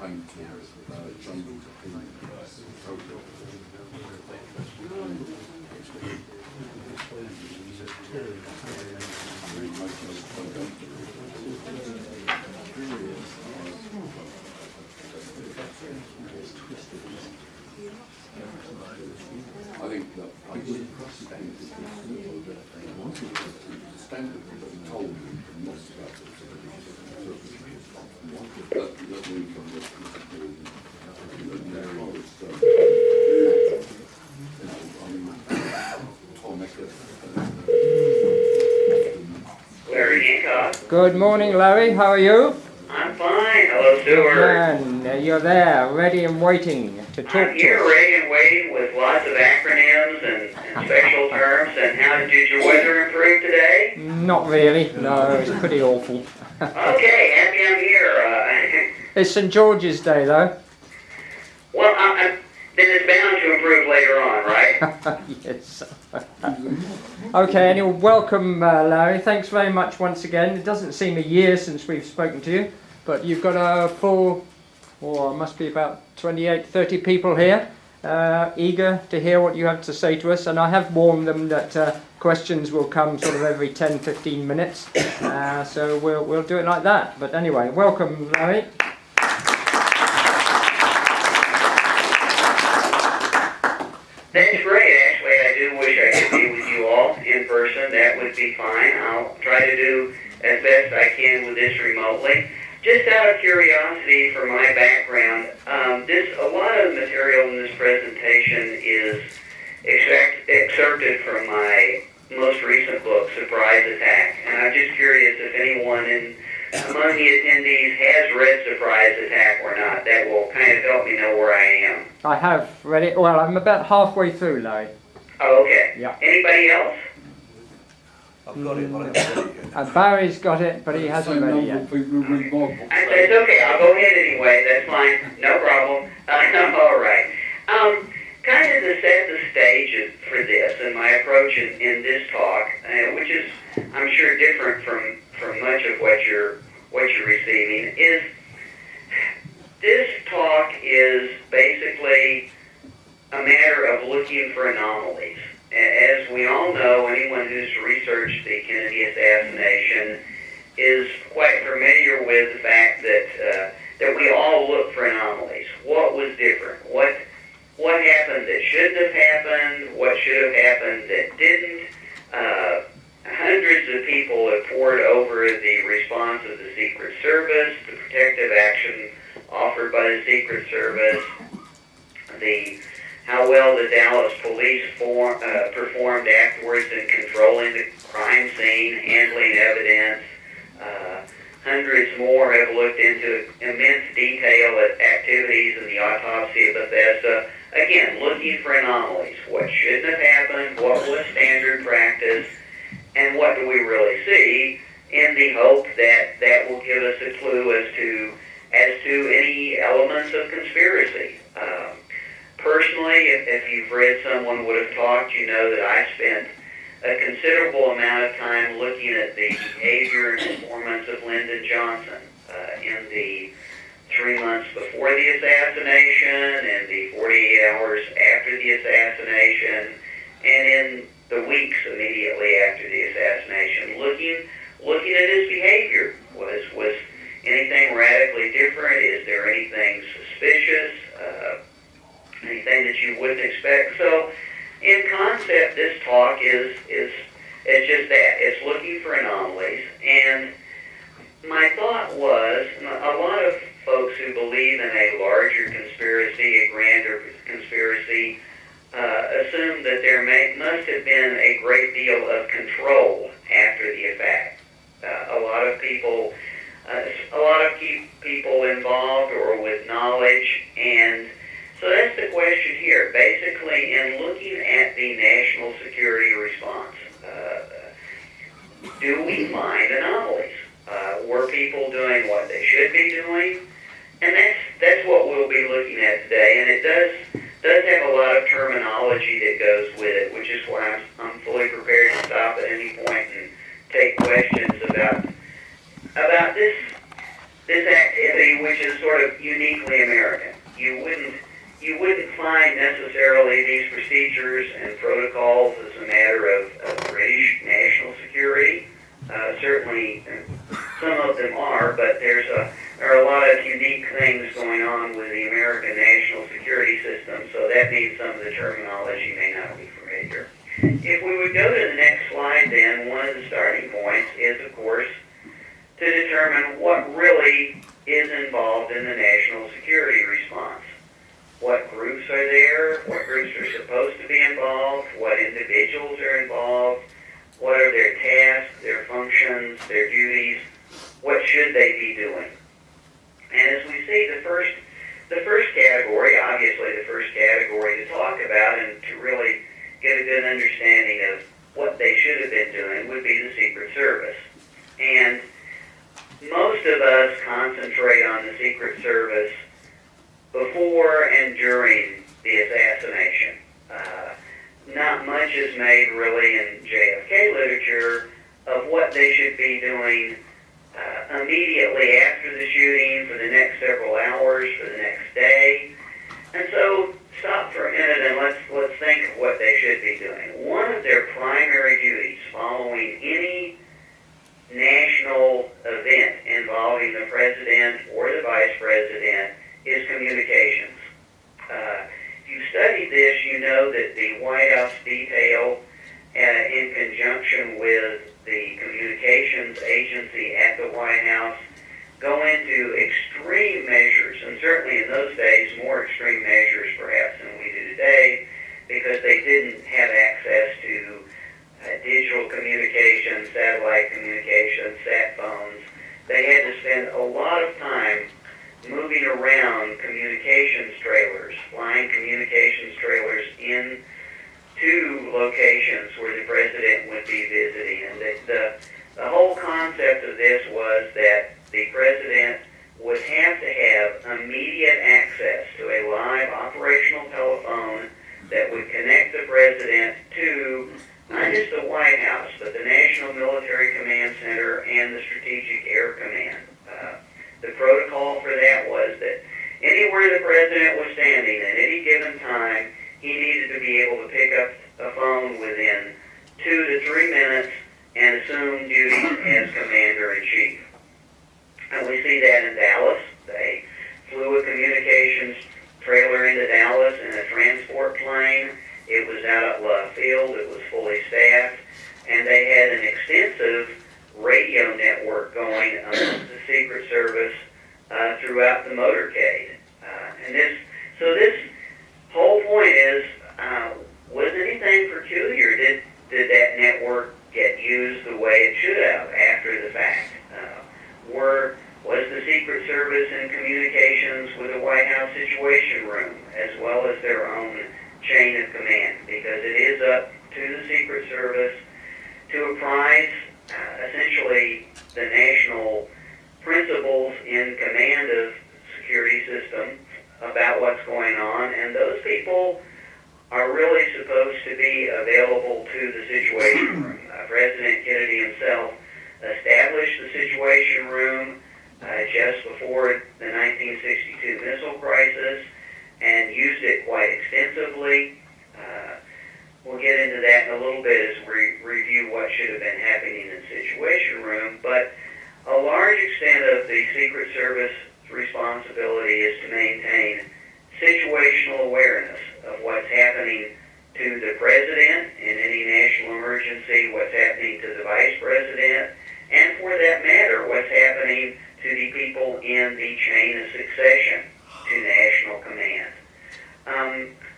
I think that I would standard that we told them not about that we come Larry Hancock. Good morning, Larry. How are you? I'm fine. Hello, Stuart. And you're there, ready and waiting to talk I'm here, to us. ready and waiting with lots of acronyms and special terms. And how did your weather improve today? Not really. No, it's pretty awful. Okay, happy I'm here. It's St. George's Day, though. Well, then it's bound to improve later on, right? Yes. Okay, anyway, welcome, Larry. Thanks very much once again. It doesn't seem a year since we've spoken to you, but you've got a full, or must be about 28, 30 people here, eager to hear what you have to say to us. And I have warned them that questions will come sort of every 10, 15 minutes. So we'll do it like that. But anyway, welcome, Larry. That's great. Actually, I do wish I could be with you all in person. That would be fine. I'll try to do as best I can with this remotely. Just out of curiosity for my background, a lot of material in this presentation is excerpted from my most recent book, Surprise Attack. And I'm just curious if anyone among the attendees has read Surprise Attack or not. That will kind of help me know where I am. I have read it. Well, I'm about halfway through, Larry. Oh, okay. Yeah. Anybody else? I've got it, but I haven't read it yet. And Barry's got it, but he hasn't read it yet. It's okay. I'll go ahead anyway. That's fine. No problem. All right. Kind of to set the stage for this and my approach in this talk, which is, I'm sure, different from much of what you're receiving, is this talk is basically a matter of looking for anomalies. As we all know, anyone who's researched the Kennedy assassination is quite familiar with the fact that we all look for anomalies. What was different? What happened that shouldn't have happened? What should have happened that didn't? Hundreds of people have pored over the response of the Secret Service, the protective action offered by the Secret Service, how well the Dallas police performed afterwards in controlling the crime scene, handling evidence. Hundreds more have looked into immense detail at activities in the autopsy of Bethesda. Again, looking for anomalies. What shouldn't have happened? What was standard practice? And what do we really see? In the hope that that will give us a clue as to any elements of conspiracy. Personally, if you've read Someone Would Have Talked, you know that I spent a considerable amount of time looking at the behavior and performance of Lyndon Johnson in the 3 months before the assassination and the 48 hours after the assassination and in the weeks immediately after the assassination. Looking at his behavior. Was anything radically different? Is there anything suspicious? Anything that you wouldn't expect? So, in concept, this talk is just that. It's looking for anomalies. And my thought was, a lot of folks who believe in a larger conspiracy, a grander conspiracy, assume that there must have been a great deal of control after the fact. A lot of key people involved or with knowledge, and so that's the question here. Basically, in looking at the national security response, do we find anomalies? Were people doing what they should be doing? And that's what we'll be looking at today. And it does have a lot of terminology that goes with it, which is why I'm fully prepared to stop at any point and take questions about this activity which is sort of uniquely American. You wouldn't find necessarily these procedures and protocols as a matter of British national security. Certainly, some of them are, but there are a lot of unique things going on with the American national security system, so that means some of the terminology may not be familiar. If we would go to the next slide, then, one of the starting points is, of course, to determine what really is involved in the national security response. What groups are there? What groups are supposed to be involved? What individuals are involved? What are their tasks, their functions, their duties? What should they be doing? And as we see, the first category, obviously the first category to talk about and to really get a good understanding of what they should have been doing would be the Secret Service. And most of us concentrate on the Secret Service before and during the assassination. Not much is made really in JFK literature of what they should be doing immediately after the shooting, for the next several hours, for the next day. And so stop for a minute and let's think of what they should be doing. One of their primary duties following any national event involving the president or the vice president is communications. If you studied this, you know that the White House detail, in conjunction with the communications agency at the White House, go into extreme measures, and certainly in those days more extreme measures perhaps than we do today, because they didn't have access to digital communication, satellite communication, sat phones. They had to spend a lot of time moving around communications trailers, flying communications trailers in to locations where the president would be visiting. And the whole concept of this was that the president would have to have immediate access to a live operational telephone that would connect the president to not just the White House, but the National Military Command Center and the Strategic Air Command. The protocol for that was that anywhere the president was standing at any given time, he needed to be able to pick up a phone within 2 to 3 minutes and assume duties as Commander-in-Chief. And we see that in Dallas. They flew a communications trailer into Dallas in a transport plane. It was out at Love Field. It was fully staffed. And they had an extensive radio network going amongst the Secret Service throughout the motorcade. So this whole point is, was anything peculiar? Did that network get used the way it should have after the fact? Was the Secret Service in communications with the White House Situation Room as well as their own chain of command? Because it is up to the Secret Service to apprise essentially the national principals in command of security system about what's going on, and those people are really supposed to be available to the Situation Room. President Kennedy himself established the Situation Room just before the 1962 missile crisis and used it quite extensively. We'll get into that in a little bit as we review what should have been happening in the Situation Room, but a large extent of the Secret Service responsibility is to maintain situational awareness of what's happening to the president in any national emergency, what's happening to the vice president, and for that matter, what's happening to the people in the chain of succession to national command.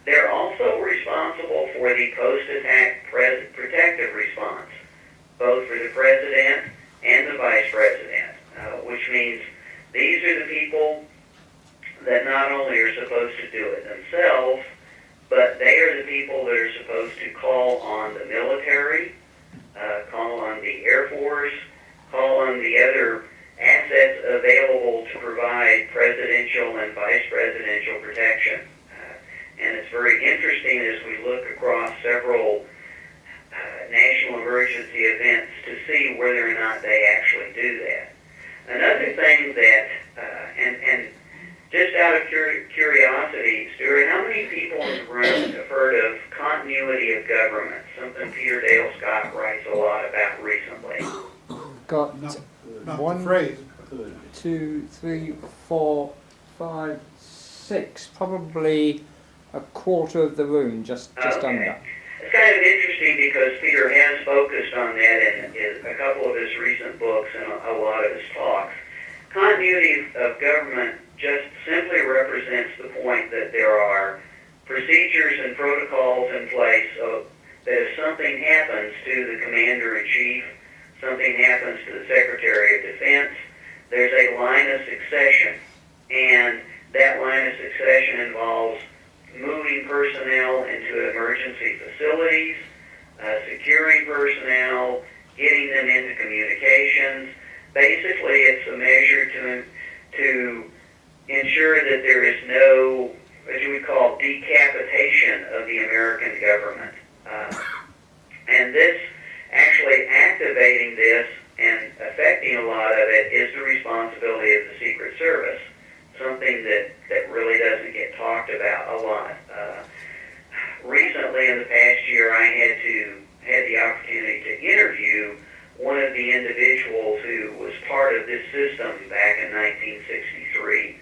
They're also responsible for the post-attack protective response, both for the president and the vice president, which means these are the people that not only are supposed to do it themselves, but they are the people that are supposed to call on the military, call on the Air Force, call on the other assets available to provide presidential and vice presidential protection. And it's very interesting as we look across several national emergency events to see whether or not they actually do that. Another thing that, And just out of curiosity, Stuart, how many people in the room have heard of continuity of government? Something Peter Dale Scott writes a lot about recently. Got Not one, the phrase. 2, 3, 4, 5, 6, probably a quarter of the room, just Okay. under. It's kind of interesting because Peter has focused on that in a couple of his recent books and a lot of his talks. Continuity of government just simply represents the point that there are procedures and protocols in place so that if something happens to the commander-in-chief, something happens to the Secretary of Defense, there's a line of succession, and that line of succession involves moving personnel into emergency facilities, securing personnel, getting them into communications. Basically, it's a measure to ensure that there is no, what you would call, decapitation of the American government. And this, actually activating this and affecting a lot of it is the responsibility of the Secret Service, something that really doesn't get talked about a lot. Recently, in the past year, I had the opportunity to interview one of the individuals who was part of this system back in 1963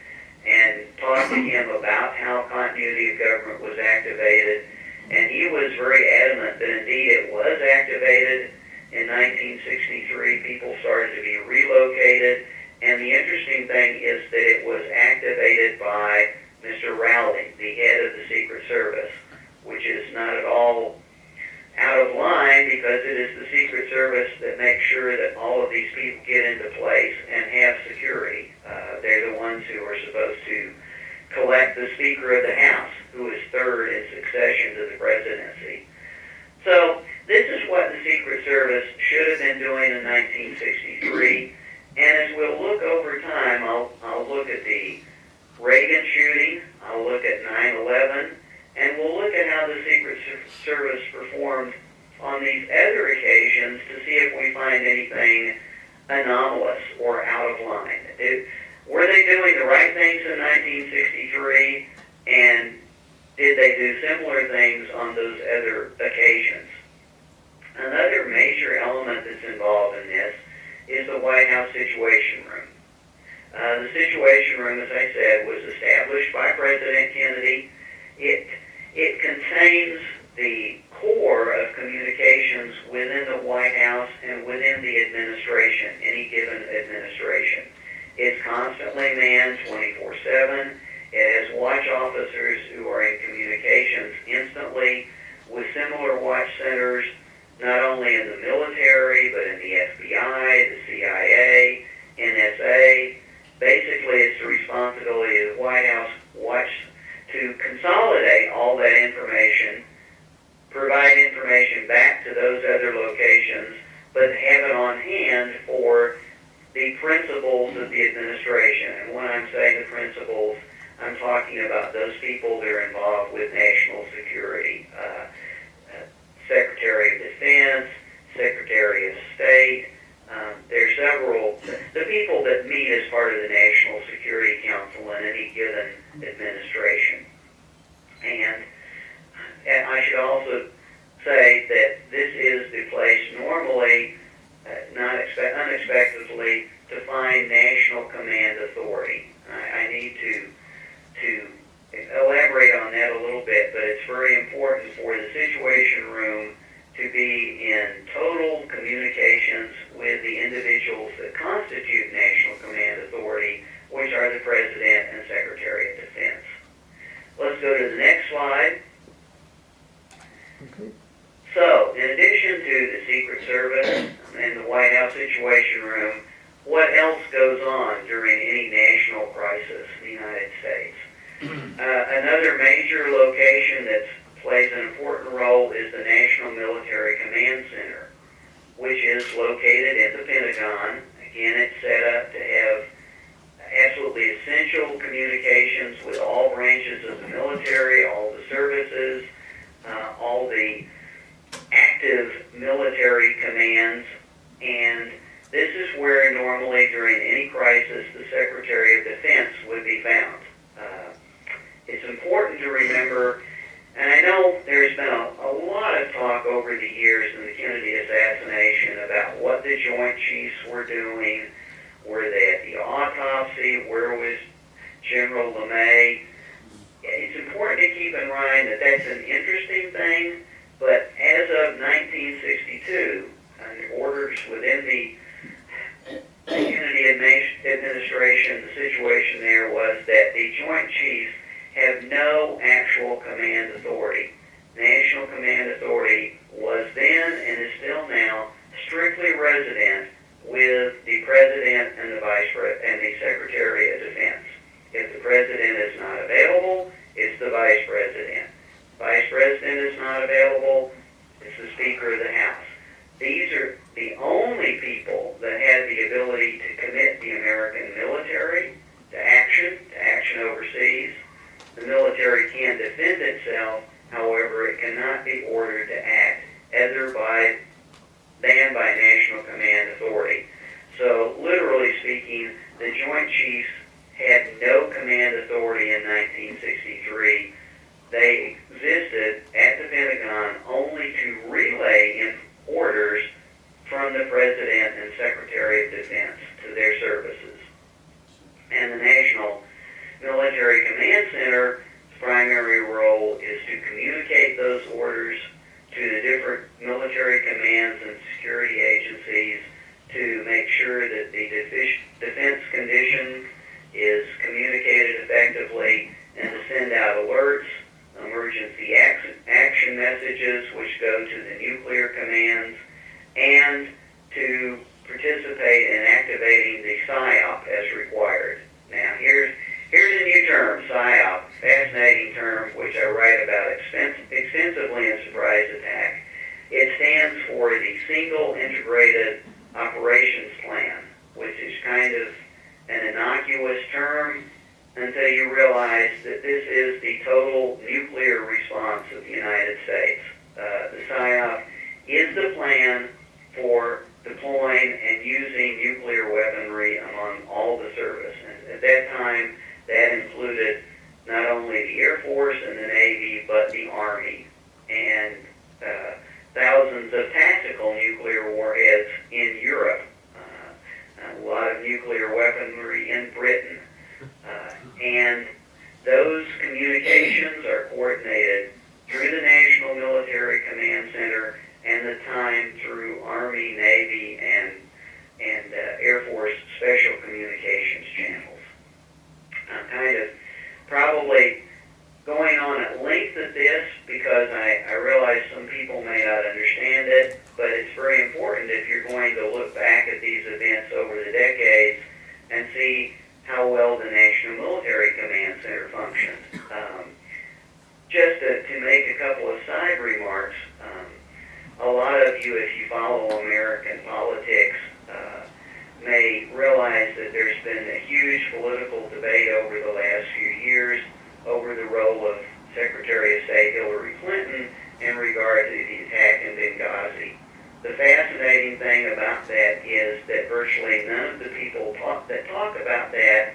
and talked to him about how continuity of government was activated. And he was very adamant that indeed it was activated in 1963. People started to be relocated. And the interesting thing is that it was activated by Mr. Rowley, the head of the Secret Service, which is not at all out of line because it is the Secret Service that makes sure that all of these people get into place and have security. They're the ones who are supposed to collect the Speaker of the House, who is third in succession to the presidency. So this is what the Secret Service should have been doing in 1963. And as we'll look over time, I'll look at the Reagan shooting, I'll look at 9/11, and we'll look at how the Secret Service performed on these other occasions to see if we find anything anomalous or out of line. Were they doing the right things in 1963, and did they do similar things on those other occasions? Another major element that's involved in this is the White House Situation Room. The Situation Room, as I said, was established by President Kennedy. It contains the core of communications within the White House and within the administration, any given administration. It's constantly manned 24/7. It has watch officers who are in communications instantly with similar watch centers, not only in the military, but in the FBI, the CIA, NSA. Basically, it's the responsibility of the White House watch to consolidate all that information, provide information back to those other locations, but have it on hand for the principals of the administration. And when I'm saying the principals, I'm talking about those people that are involved with national security. Secretary of Defense, Secretary of State. There are several, the people that meet as part of the National Security Council in any given administration. And I should also say that this is the place normally, unexpectedly, to find national command authority. I need to elaborate on that a little bit, but it's very important for the Situation Room to be in total communications with the individuals that constitute national command authority, which are the President and Secretary of Defense. Let's go to the next slide. Okay. So, in addition to the Secret Service and the White House Situation Room, what else goes on during any national crisis in the United States? Another major location that plays an important role is the National Military Command Center, which is located in the Pentagon. Again, it's set up to have absolutely essential communications with all branches of the military, all the services, all the active military commands, and this is where normally during any crisis the Secretary of Defense would be found. It's important to remember, and I know there's been a lot of talk over the years in the Kennedy assassination about what the Joint Chiefs were doing. Were they at the autopsy? Where was General LeMay? It's important to keep in mind that that's an interesting thing, but as of 1962, under orders within the Kennedy administration, the situation there was that the Joint Chiefs have no actual command authority. National command authority was then and is still now strictly resident with the President and the and the Secretary of Defense. If the President is not available, it's the Vice President. Vice President is not available, it's the Speaker of the House. These are the only people that have the ability to commit the American military to action overseas. The military can defend itself, however, it cannot be ordered to act other than by national command authority. So, literally speaking, the Joint Chiefs had no command authority in 1963. They existed at the Pentagon only to relay orders from the President and Secretary of Defense to their services. And the National Military Command Center's primary role is to communicate those orders to the different military commands and security agencies to make sure that the defense condition is communicated effectively and to send out alerts, emergency action messages which go to the nuclear commands, and to participate in activating the PSYOP as required. Now here's a new term, PSYOP, fascinating term which I write about extensively in Surprise Attack. It stands for the Single Integrated Operations Plan, which is kind of an innocuous term until you realize that this is the total nuclear response of the United States. The PSYOP is the plan for deploying and using nuclear weaponry among all the service. And at that time, that included not only the Air Force and the Navy, but the Army, and thousands of tactical nuclear warheads in Europe, a lot of nuclear weaponry in Britain. And those communications are coordinated through the National Military Command Center and the time through Army, Navy, and Air Force special communications channels. I'm kind of probably going on at length at this because I realize some people may not understand it, but it's very important if you're going to look back at these events over the decades and see how well the National Military Command Center functioned. Just to make a couple of side remarks, a lot of you, if you follow American politics, may realize that there's been a huge political debate over the last few years over the role of Secretary of State Hillary Clinton in regard to the attack in Benghazi. The fascinating thing about that is that virtually none of the people that talk about that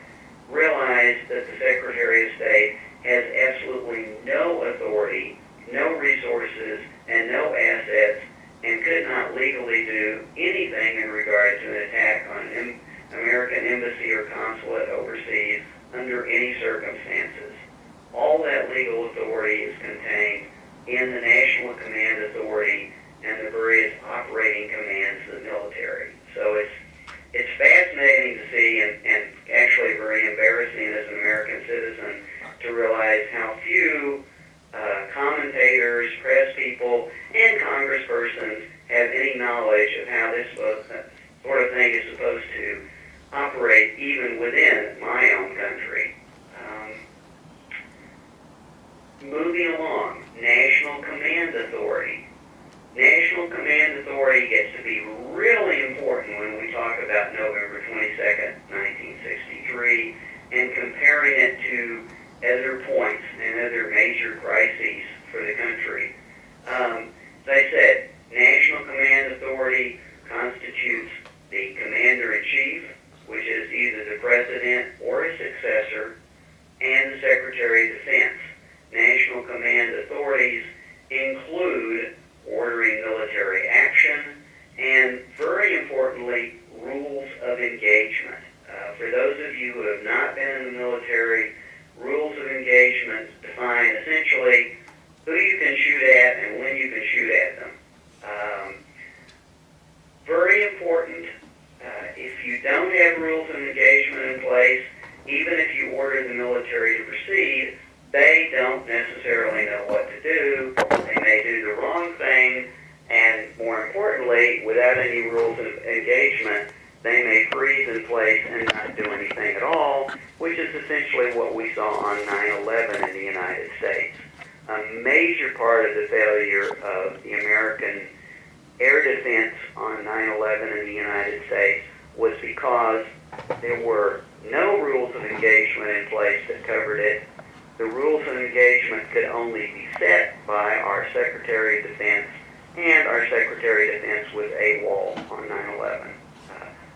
realize that the Secretary of State has absolutely no authority, no resources, and no assets, and could not legally do anything in regard to an attack on an American embassy or consulate overseas under any circumstances. All that legal authority is contained in the National Command Authority and the various operating commands of the military. So it's fascinating to see and actually very embarrassing as an American citizen to realize how few commentators, press people, and congresspersons have any knowledge of how this sort of thing is supposed to operate even within my own country. Moving along, National Command Authority. National Command Authority gets to be really important when we talk about November 22nd, 1963, and comparing it to other points and other major crises for the country. As I said, National Command Authority constitutes the commander Commander-in-Chief, which is either the President or his successor, and the Secretary of Defense. National command authorities include ordering military action and, very importantly, rules of engagement. For those of you who have not been in the military, rules of engagement define essentially who you can shoot at and when you can shoot at them. Very important, if you don't have rules of engagement in place, even if you order the military to proceed, they don't necessarily know what to do. They may do the wrong thing, and more importantly, without any rules of engagement, they may freeze in place and not do anything at all, which is essentially what we saw on 9/11 in the United States. A major part of the failure of the American air defense on 9/11 in the United States was because there were no rules of engagement in place that covered it. The rules of engagement could only be set by our Secretary of Defense, and our Secretary of Defense was AWOL on 9/11.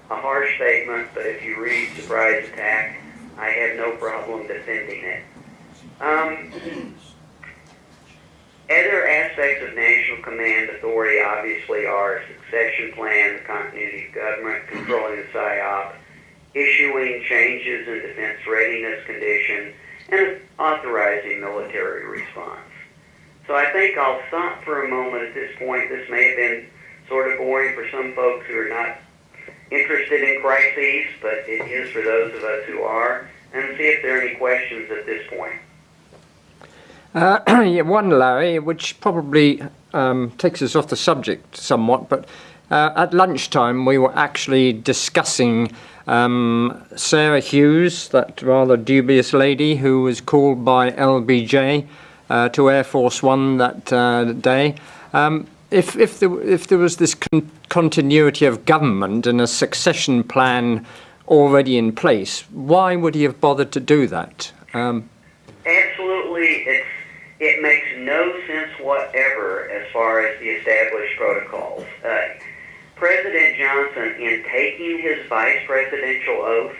A harsh statement, but if you read Surprise Attack, I have no problem defending it. Other aspects of national command authority obviously are succession plan, the continuity of government, controlling the PSYOP, issuing changes in defense readiness condition, and authorizing military response. So I think I'll stop for a moment at this point. This may have been sort of boring for some folks who are not interested in crises, but it is for those of us who are, and see if there are any questions at this point. Yeah, one, Larry, which probably takes us off the subject somewhat, but at lunchtime we were actually discussing Sarah Hughes, that rather dubious lady who was called by LBJ to Air Force One that day. If there was this continuity of government and a succession plan already in place, why would he have bothered to do that? Absolutely, it makes no sense whatever as far as the established protocols. President Johnson, in taking his vice presidential oath,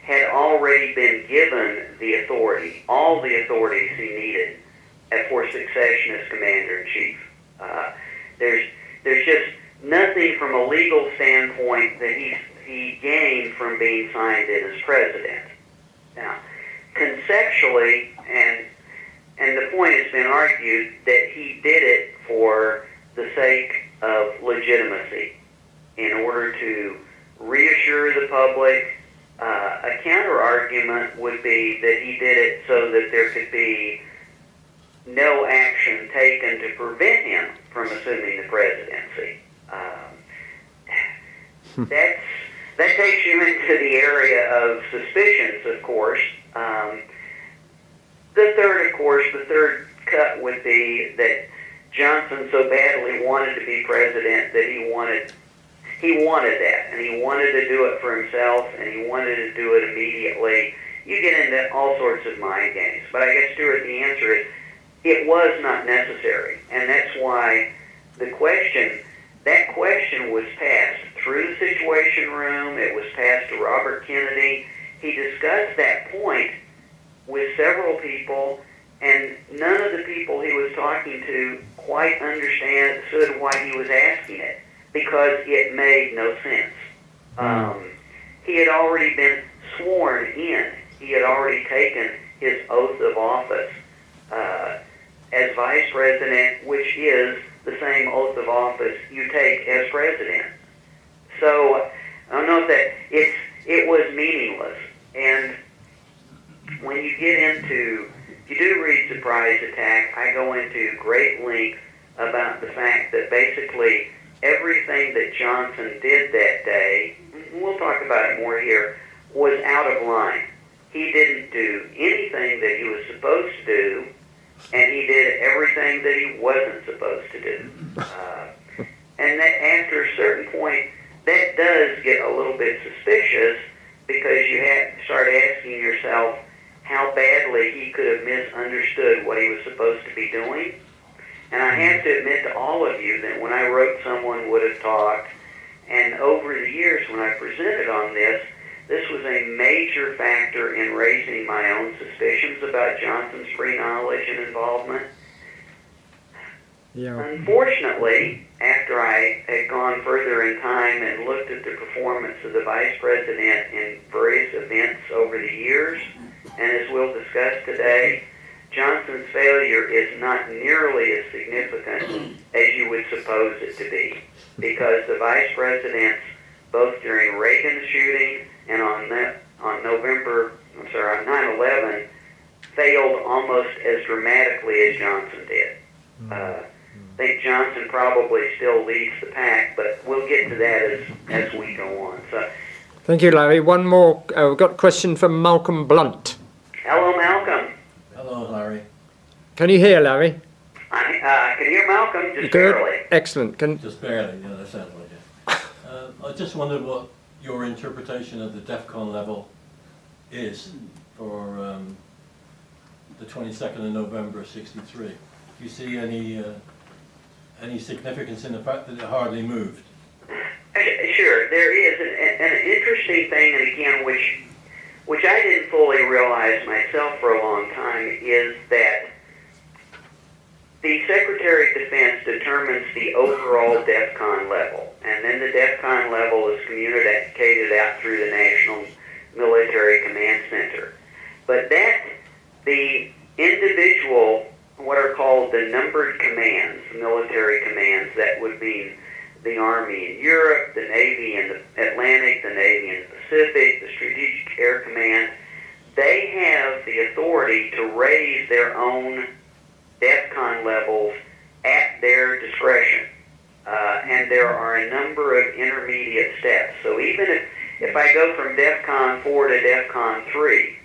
had already been given the authority, all the authorities he needed for succession as Commander-in-Chief. There's just nothing from a legal standpoint that he gained from being signed in as president. Now, conceptually, and the point has been argued that he did it for the sake of legitimacy, in order to reassure the public. A counter-argument would be that he did it so that there could be no action taken to prevent him from assuming the presidency. That takes you into the area of suspicions, of course. The third cut would be that Johnson so badly wanted to be president that he wanted that, and he wanted to do it for himself, and he wanted to do it immediately. You get into all sorts of mind games. But I guess, Stuart, the answer is it was not necessary, and that's why that question was passed through the Situation Room. It was passed to Robert Kennedy. He discussed that point with several people, and none of the people he was talking to quite understood why he was asking it, because it made no sense. He had already been sworn in. He had already taken his oath of office as vice president, which is the same oath of office you take as president. So I don't know if it was meaningless. And when you if you do read Surprise Attack, I go into great length about the fact that basically everything that Johnson did that day, we'll talk about it more here, was out of line. He didn't do anything that he was supposed to do, and he did everything that he wasn't supposed to do. And that after a certain point, that does get a little bit suspicious, because you have to start asking yourself how badly he could have misunderstood what he was supposed to be doing. And I have to admit to all of you that when I wrote Someone Would Have Talked, and over the years when I presented on this, this was a major factor in raising my own suspicions about Johnson's free knowledge and involvement. Yeah. Unfortunately, after I had gone further in time and looked at the performance of the Vice President in various events over the years, and as we'll discuss today, Johnson's failure is not nearly as significant as you would suppose it to be, because the Vice Presidents, both during Reagan's shooting and on 9/11, failed almost as dramatically as Johnson did. I think Johnson probably still leads the pack, but we'll get to that as we go on. So, Thank you, Larry. One more. We've got a question from Malcolm Blunt. hello, Malcolm. Hello, Larry. Can you hear, Larry? I can hear Malcolm just Good. barely. Excellent. Just barely, yeah, that sounds like it. I just wondered what your interpretation of the DEFCON level is for the 22nd of November '63. Do you see any significance in the fact that it hardly moved? Sure, there is an interesting thing, and again, which I didn't fully realize myself for a long time, is that the Secretary of Defense determines the overall DEFCON level, and then the DEFCON level is communicated out through the National Military Command Center. But that, the individual, what are called the numbered commands, military commands, that would mean the Army in Europe, the Navy in the Atlantic, the Navy in the Pacific, the Strategic Air Command, they have the authority to raise their own DEFCON levels at their discretion. And there are a number of intermediate steps. So even if I go from DEFCON 4 to DEFCON 3,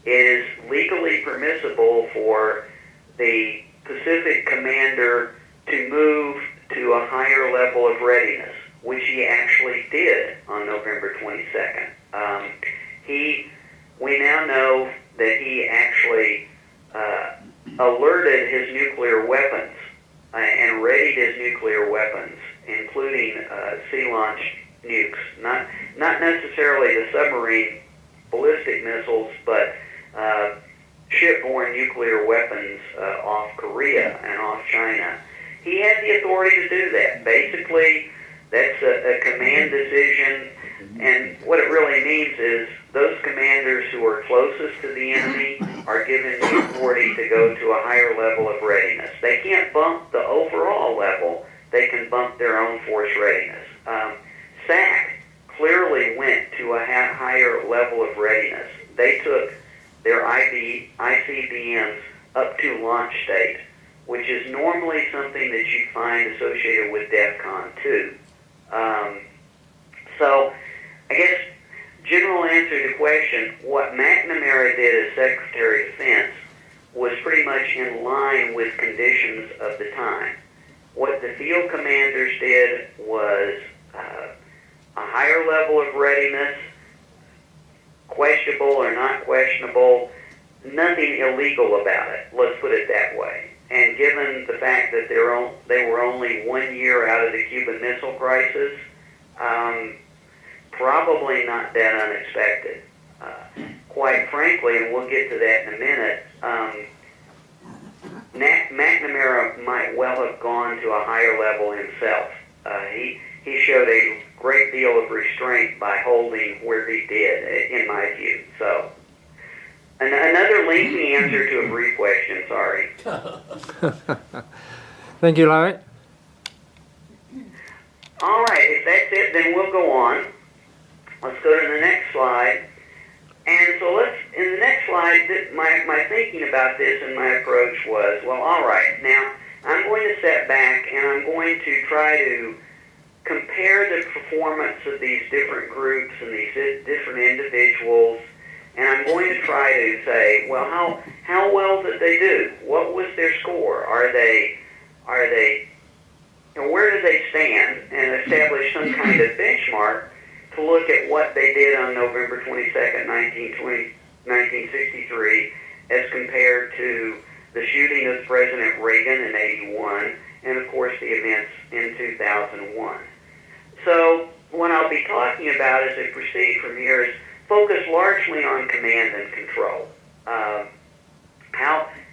it is legally permissible for the Pacific commander to move to a higher level of readiness, which he actually did on November 22nd. We now know that he actually alerted his nuclear weapons and readied his nuclear weapons, including sea-launched nukes, not necessarily the submarine ballistic missiles, but shipborne nuclear weapons off Korea and off China. He had the authority to do that. Basically, that's a command decision, and what it really means is those commanders who are closest to the enemy are given the authority to go to a higher level of readiness. They can't bump the overall level, they can bump their own force readiness. SAC clearly went to a higher level of readiness. They took their ICBMs up to launch state, which is normally something that you find associated with DEFCON 2. So, I guess, general answer to the question, what McNamara did as Secretary of Defense was pretty much in line with conditions of the time. What the field commanders did was a higher level of readiness, questionable or not questionable, nothing illegal about it, let's put it that way. And given the fact that they were only 1 year out of the Cuban Missile Crisis, probably not that unexpected. Quite frankly, and we'll get to that in a minute, McNamara might well have gone to a higher level himself. He showed a great deal of restraint by holding where he did, in my view. So, another lengthy answer to a brief question, sorry. Thank you, Larry. All right, if that's it, then we'll go on. Let's go to the next slide. And so in the next slide, my thinking about this and my approach was, well, all right, now I'm going to step back and I'm going to try to compare the performance of these different groups and these different individuals, and I'm going to try to say, well, how well did they do? What was their score? Are they, where do they stand? And establish some kind of benchmark to look at what they did on November 22nd, 1963, as compared to the shooting of President Reagan in '81, and of course the events in 2001. So what I'll be talking about as I proceed from here is focus largely on command and control.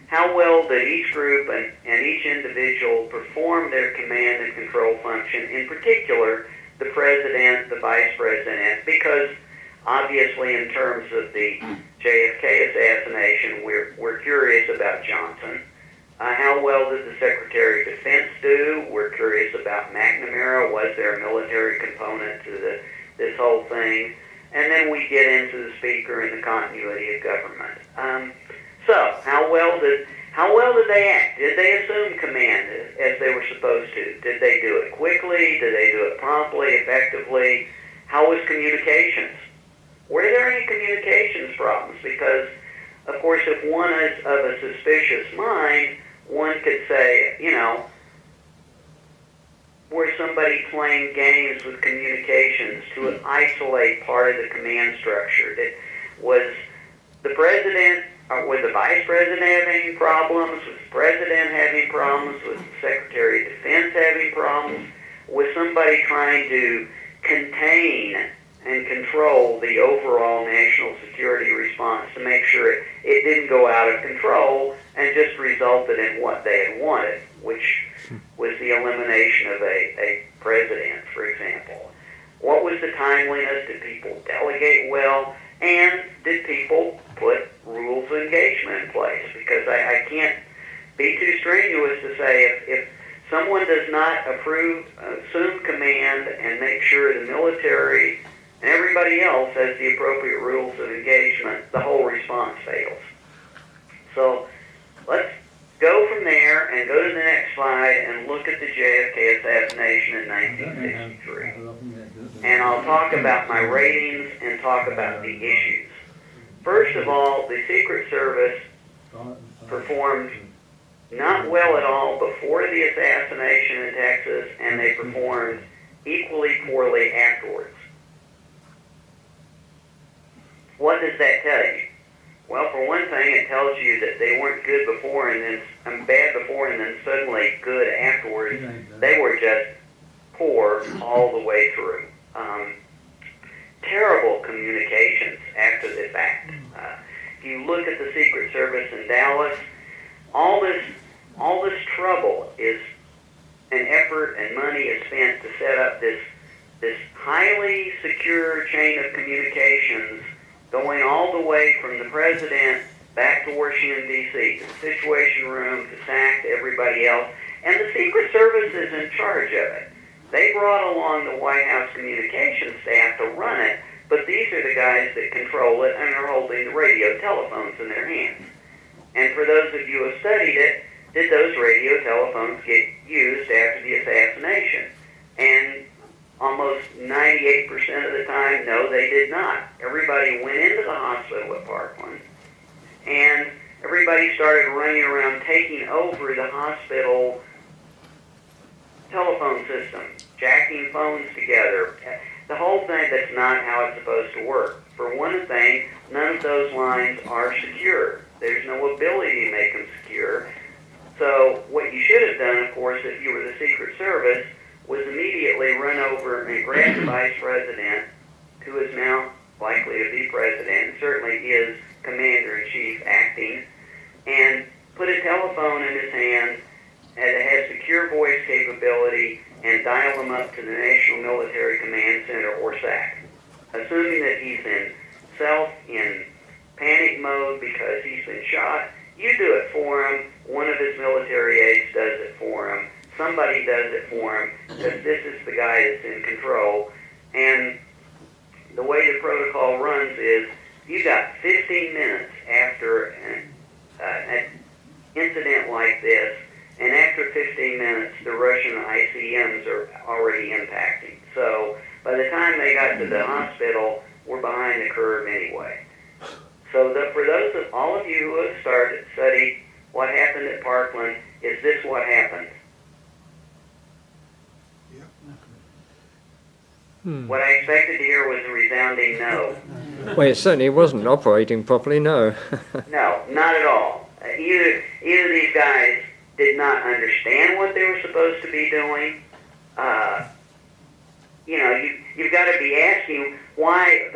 How well did each group and each individual perform their command and control function, in particular the president, the vice president, because obviously in terms of the JFK assassination, we're curious about Johnson. How well did the Secretary of Defense do? We're curious about McNamara. Was there a military component to this whole thing? And then we get into the Speaker and the continuity of government. So, how well did they act? Did they assume command as they were supposed to? Did they do it quickly? Did they do it promptly, effectively? How was communications? Were there any communications problems? Because, of course, if one is of a suspicious mind, one could say, were somebody playing games with communications to isolate part of the command structure? Was the president, or was the vice president having problems? Was the president having problems? Was the Secretary of Defense having problems? Was somebody trying to contain and control the overall national security response to make sure it didn't go out of control and just resulted in what they had wanted, which was the elimination of a president, for example? What was the timeliness? Did people delegate well? And did people put rules of engagement in place? Because I can't be too strenuous to say if someone does not assume command and make sure the military and everybody else has the appropriate rules of engagement, the whole response fails. So let's go from there and go to the next slide and look at the JFK assassination in 1963. And I'll talk about my ratings and talk about the issues. First of all, the Secret Service performed not well at all before the assassination in Texas, and they performed equally poorly afterwards. What does that tell you? Well, for one thing, it tells you that they weren't good before and then bad before and then suddenly good afterwards. They were just poor all the way through. Terrible communications after the fact. If you look at the Secret Service in Dallas, all this trouble is an effort and money is spent to set up this highly secure chain of communications going all the way from the president back to Washington, D.C., to the Situation Room, to SAC, to everybody else. And the Secret Service is in charge of it. They brought along the White House communications staff to run it, but these are the guys that control it and are holding the radio telephones in their hands. And for those of you who have studied it, did those radio telephones get used after the assassination? And almost 98% of the time, no, they did not. Everybody went into the hospital at Parkland, and everybody started running around taking over the hospital telephone system, jacking phones together. The whole thing, that's not how it's supposed to work. For one thing, none of those lines are secure. There's no ability to make them secure. So what you should have done, of course, if you were the Secret Service, was immediately run over and grab the vice president, who is now likely to be president, and certainly is commander-in-chief acting, and put a telephone in his hand that has secure voice capability and dial him up to the National Military Command Center, or SAC. Assuming that he's in panic mode because he's been shot, you do it for him. One of his military aides does it for him. Somebody does it for him, because this is the guy that's in control. And the way the protocol runs is you got 15 minutes after an incident like this, and after 15 minutes, the Russian ICMs are already impacting. So by the time they got to the hospital, we're behind the curve anyway. So for those of all of you who have studied what happened at Parkland, is this what happened? What I expected to hear was a resounding no. Well, it certainly wasn't operating properly, no. No, not at all. Either these guys did not understand what they were supposed to be doing. You've got to be asking why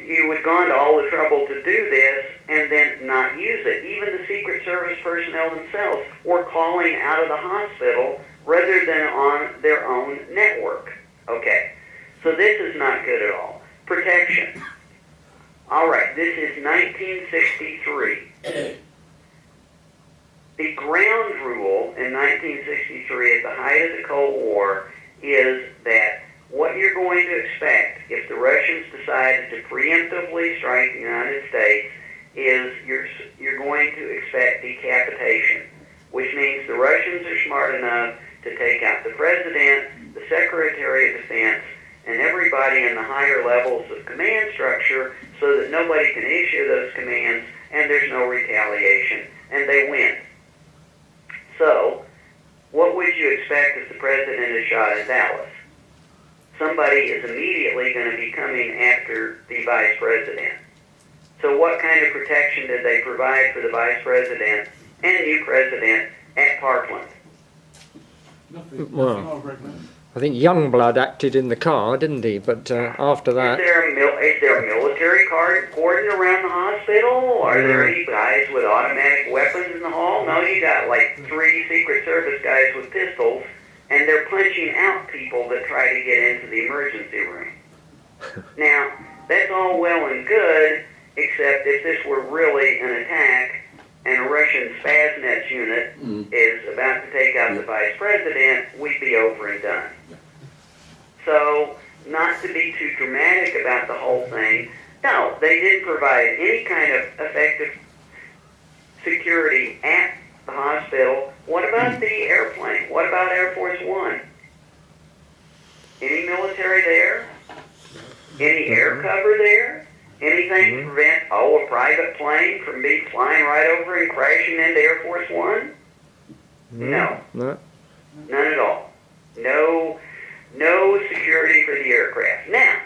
you would gone to all the trouble to do this and then not use it. Even the Secret Service personnel themselves were calling out of the hospital rather than on their own network. Okay, so this is not good at all. Protection. All right, this is 1963. The ground rule in 1963 at the height of the Cold War is that what you're going to expect if the Russians decided to preemptively strike the United States is you're going to expect decapitation, which means the Russians are smart enough to take out the President, the Secretary of Defense, and everybody in the higher levels of command structure so that nobody can issue those commands and there's no retaliation, and they win. So, what would you expect if the President is shot in Dallas? Somebody is immediately going to be coming after the Vice President. So what kind of protection did they provide for the Vice President and new President at Parkland? Well, I think Youngblood acted in the car, didn't he? But after that... Is there a military cordon around the hospital? Are there any guys with automatic weapons in the hall? No, you got like 3 Secret Service guys with pistols, and they're punching out people that try to get into the emergency room. Now, that's all well and good, except if this were really an attack and a Russian Spasnets unit is about to take out the Vice President, we'd be over and done. So, not to be too dramatic about the whole thing, no, they didn't provide any kind of effective security at the hospital. What about the airplane? What about Air Force One? Any military there? Any air cover there? Anything to prevent, a private plane from flying right over and crashing into Air Force One? No. None at all. No security for the aircraft. Now,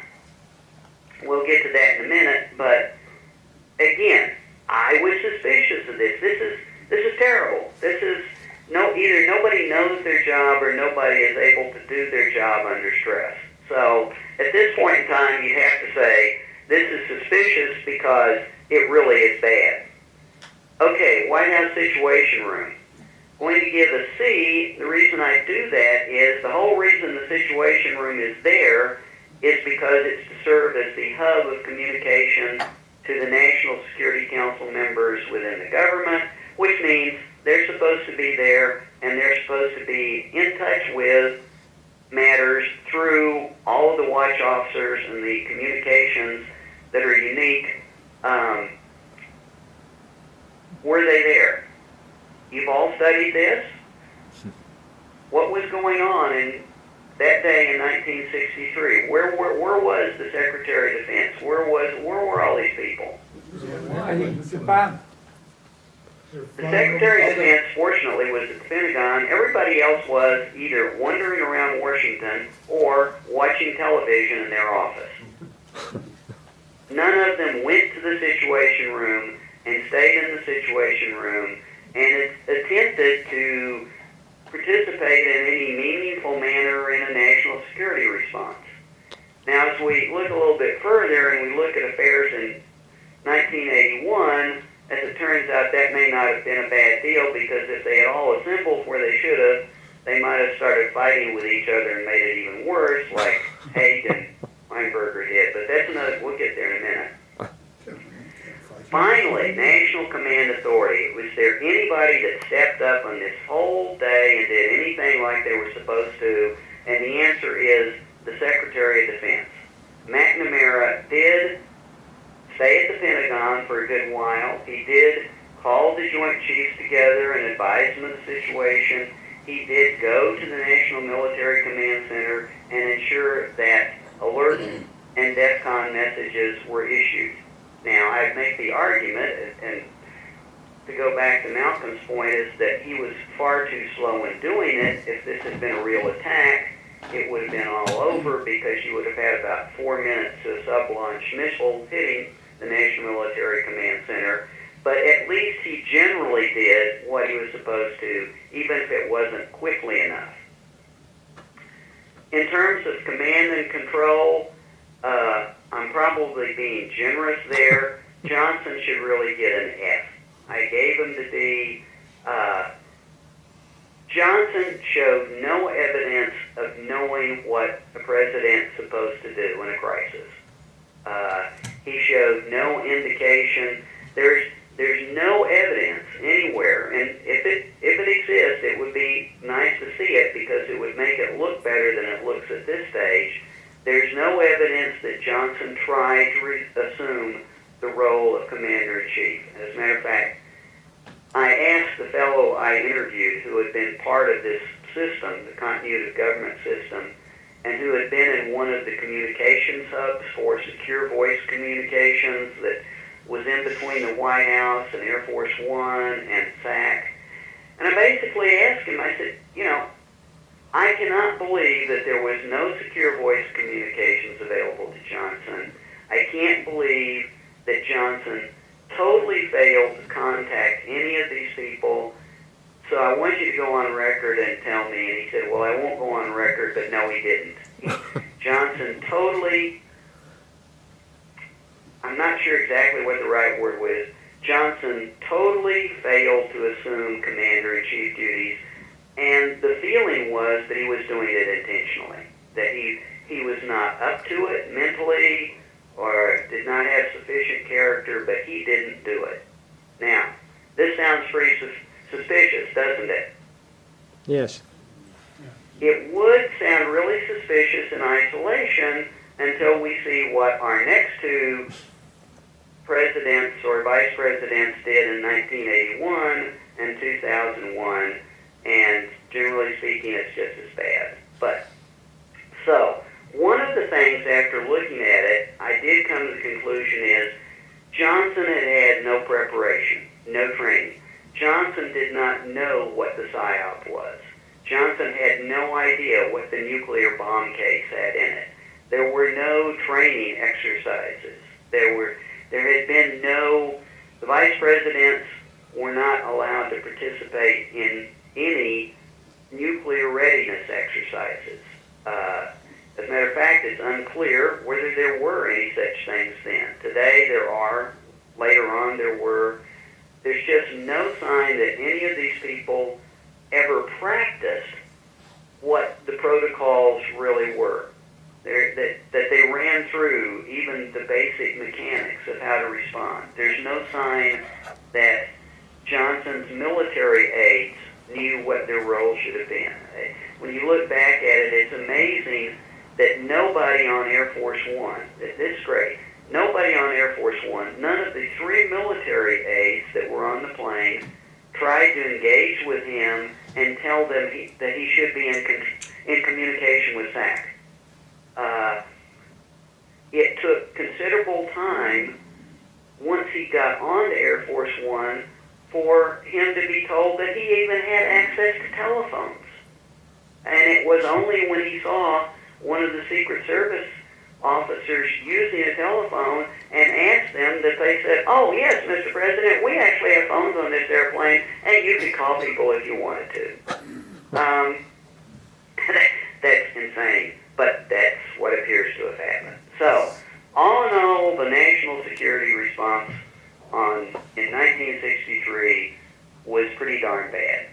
we'll get to that in a minute, but again, I was suspicious of this. This is terrible. This is either nobody knows their job or nobody is able to do their job under stress. So at this point in time, you'd have to say this is suspicious because it really is bad. Okay, White House Situation Room. Going to give a C. The reason I do that is the whole reason the Situation Room is there is because it's to serve as the hub of communication to the National Security Council members within the government, which means they're supposed to be there and they're supposed to be in touch with matters through all of the watch officers and the communications that are unique. Were they there? You've all studied this? What was going on in that day in 1963? Where was the Secretary of Defense? Where were all these people? The Secretary of Defense, fortunately, was at the Pentagon. Everybody else was either wandering around Washington or watching television in their office. None of them went to the Situation Room and stayed in the Situation Room and attempted to participate in any meaningful manner in a national security response. Now, as we look a little bit further and we look at affairs in 1981, as it turns out, that may not have been a bad deal because if they had all assembled where they should have, they might have started fighting with each other and made it even worse, like Haig and Weinberger did. But that's another, we'll get there in a minute. Finally, National Command Authority. Was there anybody that stepped up on this whole day and did anything like they were supposed to? And the answer is the Secretary of Defense. McNamara did stay at the Pentagon for a good while. He did call the Joint Chiefs together and advise them of the situation. He did go to the National Military Command Center and ensure that alert and DEFCON messages were issued. Now, I make the argument, and to go back to Malcolm's point, is that he was far too slow in doing it. If this had been a real attack, it would have been all over because you would have had about 4 minutes to sub-launch missiles hitting the National Military Command Center. but at least he generally did what he was supposed to, even if it wasn't quickly enough. In terms of command and control, I'm probably being generous there. Johnson should really get an F. I gave him the D. Johnson showed no evidence of knowing what a president's supposed to do in a crisis. He showed no indication. There's no evidence anywhere, and if it exists, it would be nice to see it because it would make it look better than it looks at this stage. There's no evidence that Johnson tried to assume the role of commander-in-chief. As a matter of fact, I asked the fellow I interviewed who had been part of this system, the continuity of government system, and who had been in one of the communications hubs for secure voice communications that was in between the White House and Air Force One and SAC. And I basically asked him, I said, I cannot believe that there was no secure voice communications available to Johnson. I can't believe that Johnson totally failed to contact any of these people. So I want you to go on record and tell me. And he said, well, I won't go on record, but no, he didn't. Johnson totally, I'm not sure exactly what the right word was, Johnson totally failed to assume commander-in-chief duties, and the feeling was that he was doing it intentionally, that he was not up to it mentally or did not have sufficient character, but he didn't do it. Now, this sounds pretty suspicious, doesn't it? Yes. It would sound really suspicious in isolation until we see what our next two presidents or vice presidents did in 1981 and 2001, and generally speaking, it's just as bad. But, so, one of the things after looking at it, I did come to the conclusion is Johnson had no preparation, no training. Johnson did not know what the PSYOP was. Johnson had no idea what the nuclear bomb case had in it. There were no training exercises. There had been no, the vice presidents were not allowed to participate in any nuclear readiness exercises. As a matter of fact, it's unclear whether there were any such things then. Today there are, later on there were. There's just no sign that any of these people ever practiced what the protocols really were. That they ran through even the basic mechanics of how to respond. There's no sign that Johnson's military aides knew what their role should have been. When you look back at it, it's amazing that nobody on Air Force One, this is great, nobody on Air Force One, none of the three military aides that were on the plane tried to engage with him and tell them that he should be in communication with SAC. It took considerable time once he got on to Air Force One for him to be told that he even had access to telephones. And it was only when he saw one of the Secret Service officers using a telephone and asked them that they said, oh yes, Mr. President, we actually have phones on this airplane and you could call people if you wanted to. That's insane, but that's what appears to have happened. So, all in all, the national security response in 1963 was pretty darn bad.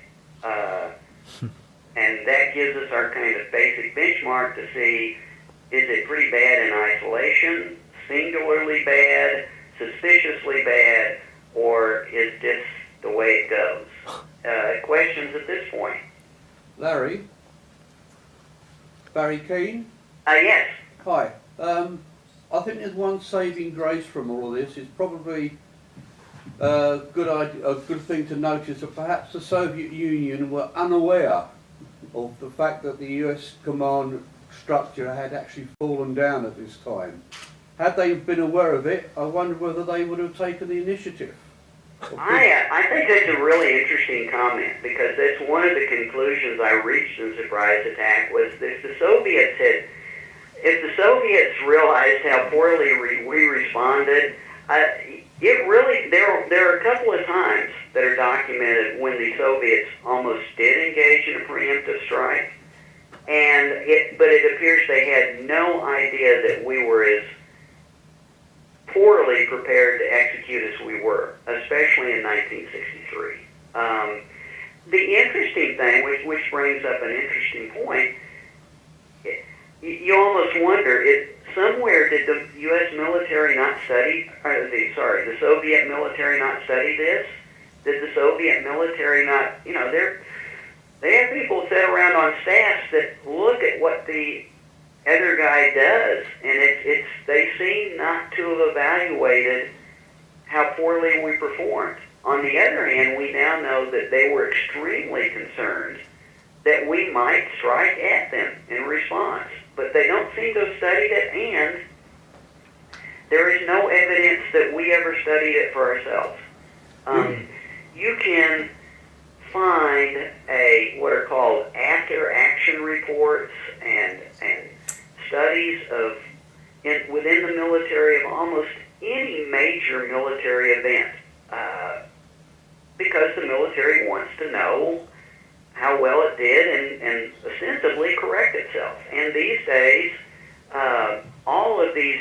And that gives us our kind of basic benchmark to see, is it pretty bad in isolation, singularly bad, suspiciously bad, or is this the way it goes? Questions at this point? Larry? Barry Keane? Yes. Hi. I think there's one saving grace from all of this. It's probably a good thing to notice that perhaps the Soviet Union were unaware of the fact that the US command structure had actually fallen down at this time. Had they been aware of it, I wonder whether they would have taken the initiative. I think that's a really interesting comment, because that's one of the conclusions I reached in Surprise Attack was if the Soviets realized how poorly we responded, there are a couple of times that are documented when the Soviets almost did engage in a preemptive strike, but it appears they had no idea that we were as poorly prepared to execute as we were, especially in 1963. The interesting thing, which brings up an interesting point, you almost wonder, somewhere did the U.S. military not study, the Soviet military not study this? Did the Soviet military not, they have people sit around on staffs that look at what the other guy does, and they seem not to have evaluated how poorly we performed. On the other hand, we now know that they were extremely concerned that we might strike at them in response. But they don't seem to have studied it, and there is no evidence that we ever studied it for ourselves. You can find what are called after-action reports and studies within the military of almost any major military event, because the military wants to know how well it did and ostensibly correct itself. And these days, all of these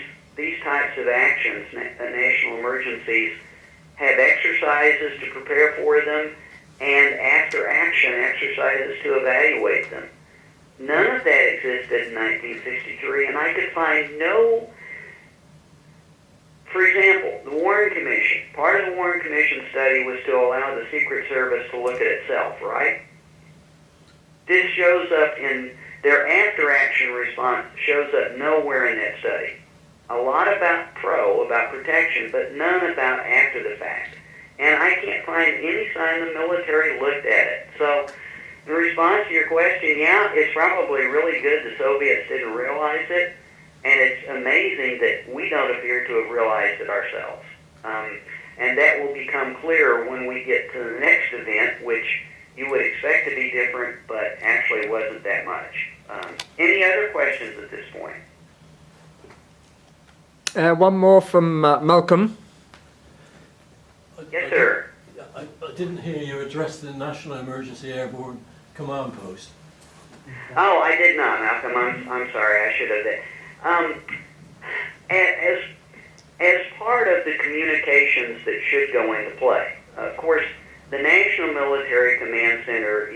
types of actions, national emergencies, have exercises to prepare for them and after-action exercises to evaluate them. None of that existed in 1963, and I could find no. For example, the Warren Commission. Part of the Warren Commission study was to allow the Secret Service to look at itself, right? This shows up in their after-action response, shows up nowhere in that study. A lot about protection, but none about after the fact. And I can't find any sign the military looked at it. So, in response to your question, yeah, it's probably really good the Soviets didn't realize it, and it's amazing that we don't appear to have realized it ourselves. And that will become clearer when we get to the next event, which you would expect to be different, but actually wasn't that much. Any other questions at this point? One more from Malcolm. Yes, sir. I didn't hear you address the National Emergency Airborne Command Post. Oh, I did not, Malcolm. I'm sorry. I should have. As part of the communications that should go into play, of course, the National Military Command Center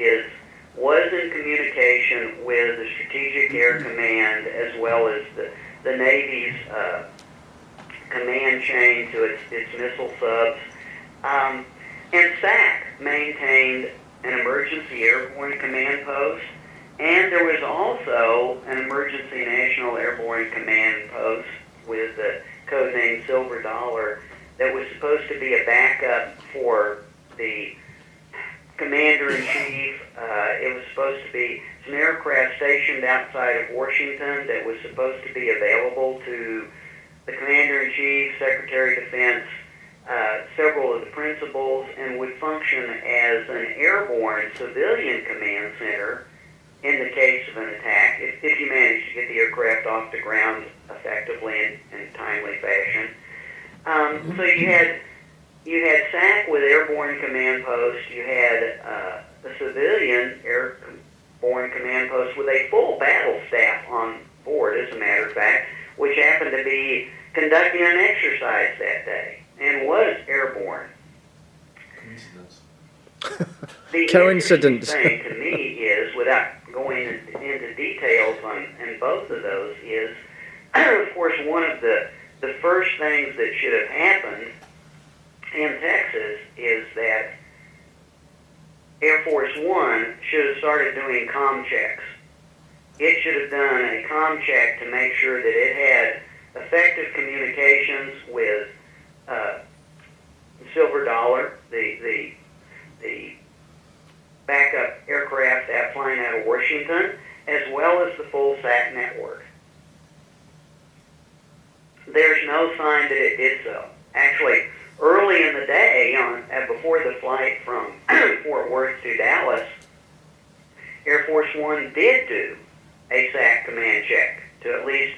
was in communication with the Strategic Air Command as well as the Navy's command chain to its missile subs. And SAC maintained an emergency airborne command post, and there was also an emergency national airborne command post with the codename Silver Dollar that was supposed to be a backup for the commander-in-chief. It was supposed to be an aircraft stationed outside of Washington that was supposed to be available to the commander-in-chief, Secretary of Defense, several of the principals, and would function as an airborne civilian command center in the case of an attack, if you managed to get the aircraft off the ground effectively in a timely fashion. So you had SAC with airborne command post, you had the civilian airborne command post with a full battle staff on board, as a matter of fact, which happened to be conducting an exercise that day and was airborne. Coincidence. The Coincidence. interesting thing to me is, without going into details on both of those, is, of course, one of the first things that should have happened in Texas is that Air Force One should have started doing comm checks. It should have done a comm check to make sure that it had effective communications with Silver Dollar, the backup aircraft flying out of Washington, as well as the full SAC network. There's no sign that it did so. Actually, early in the day, before the flight from Fort Worth to Dallas, Air Force One did do a SAC command check to at least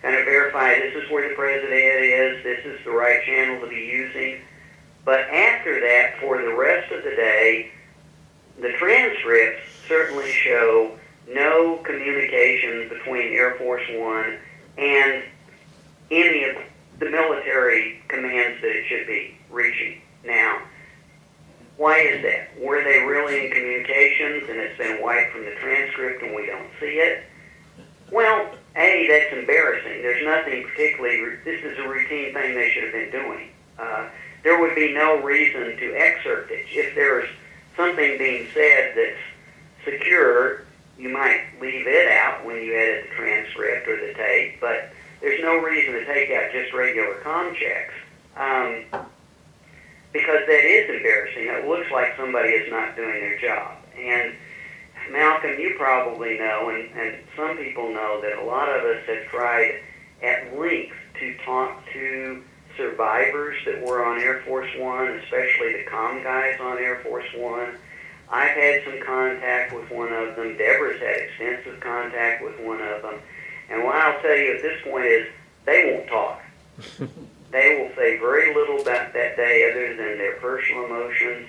kind of verify this is where the president is, this is the right channel to be using. But after that, for the rest of the day, the transcripts certainly show no communication between Air Force One and any of the military commands that it should be reaching. Now, why is that? Were they really in communications and it's been wiped from the transcript and we don't see it? Well, A, that's embarrassing. There's nothing particularly, this is a routine thing they should have been doing. There would be no reason to excerpt it. If there's something being said that's secure, you might leave it out when you edit the transcript or the tape, but there's no reason to take out just regular comm checks. Because that is embarrassing. It looks like somebody is not doing their job. And Malcolm, you probably know, and some people know, that a lot of us have tried at length to talk to survivors that were on Air Force One, especially the comm guys on Air Force One. I've had some contact with one of them. Deborah's had extensive contact with one of them. And what I'll tell you at this point is they won't talk. They will say very little about that day other than their personal emotions.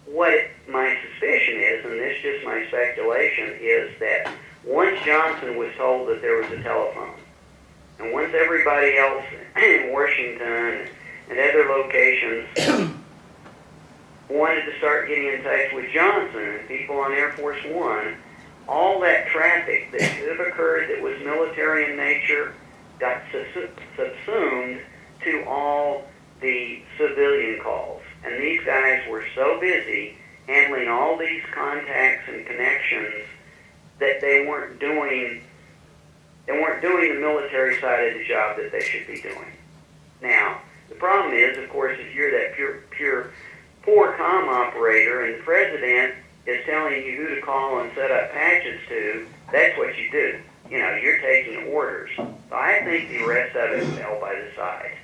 What my suspicion is, and this is just my speculation, is that once Johnson was told that there was a telephone, and once everybody else in Washington and other locations wanted to start getting in touch with Johnson and people on Air Force One, all that traffic that could have occurred that was military in nature got subsumed to all the civilian calls. And these guys were so busy handling all these contacts and connections that they weren't doing the military side of the job that they should be doing. Now, the problem is, of course, if you're that pure poor comm operator and the president is telling you who to call and set up patches to, that's what you do. You know, you're taking orders. So I think the rest of it fell by the side.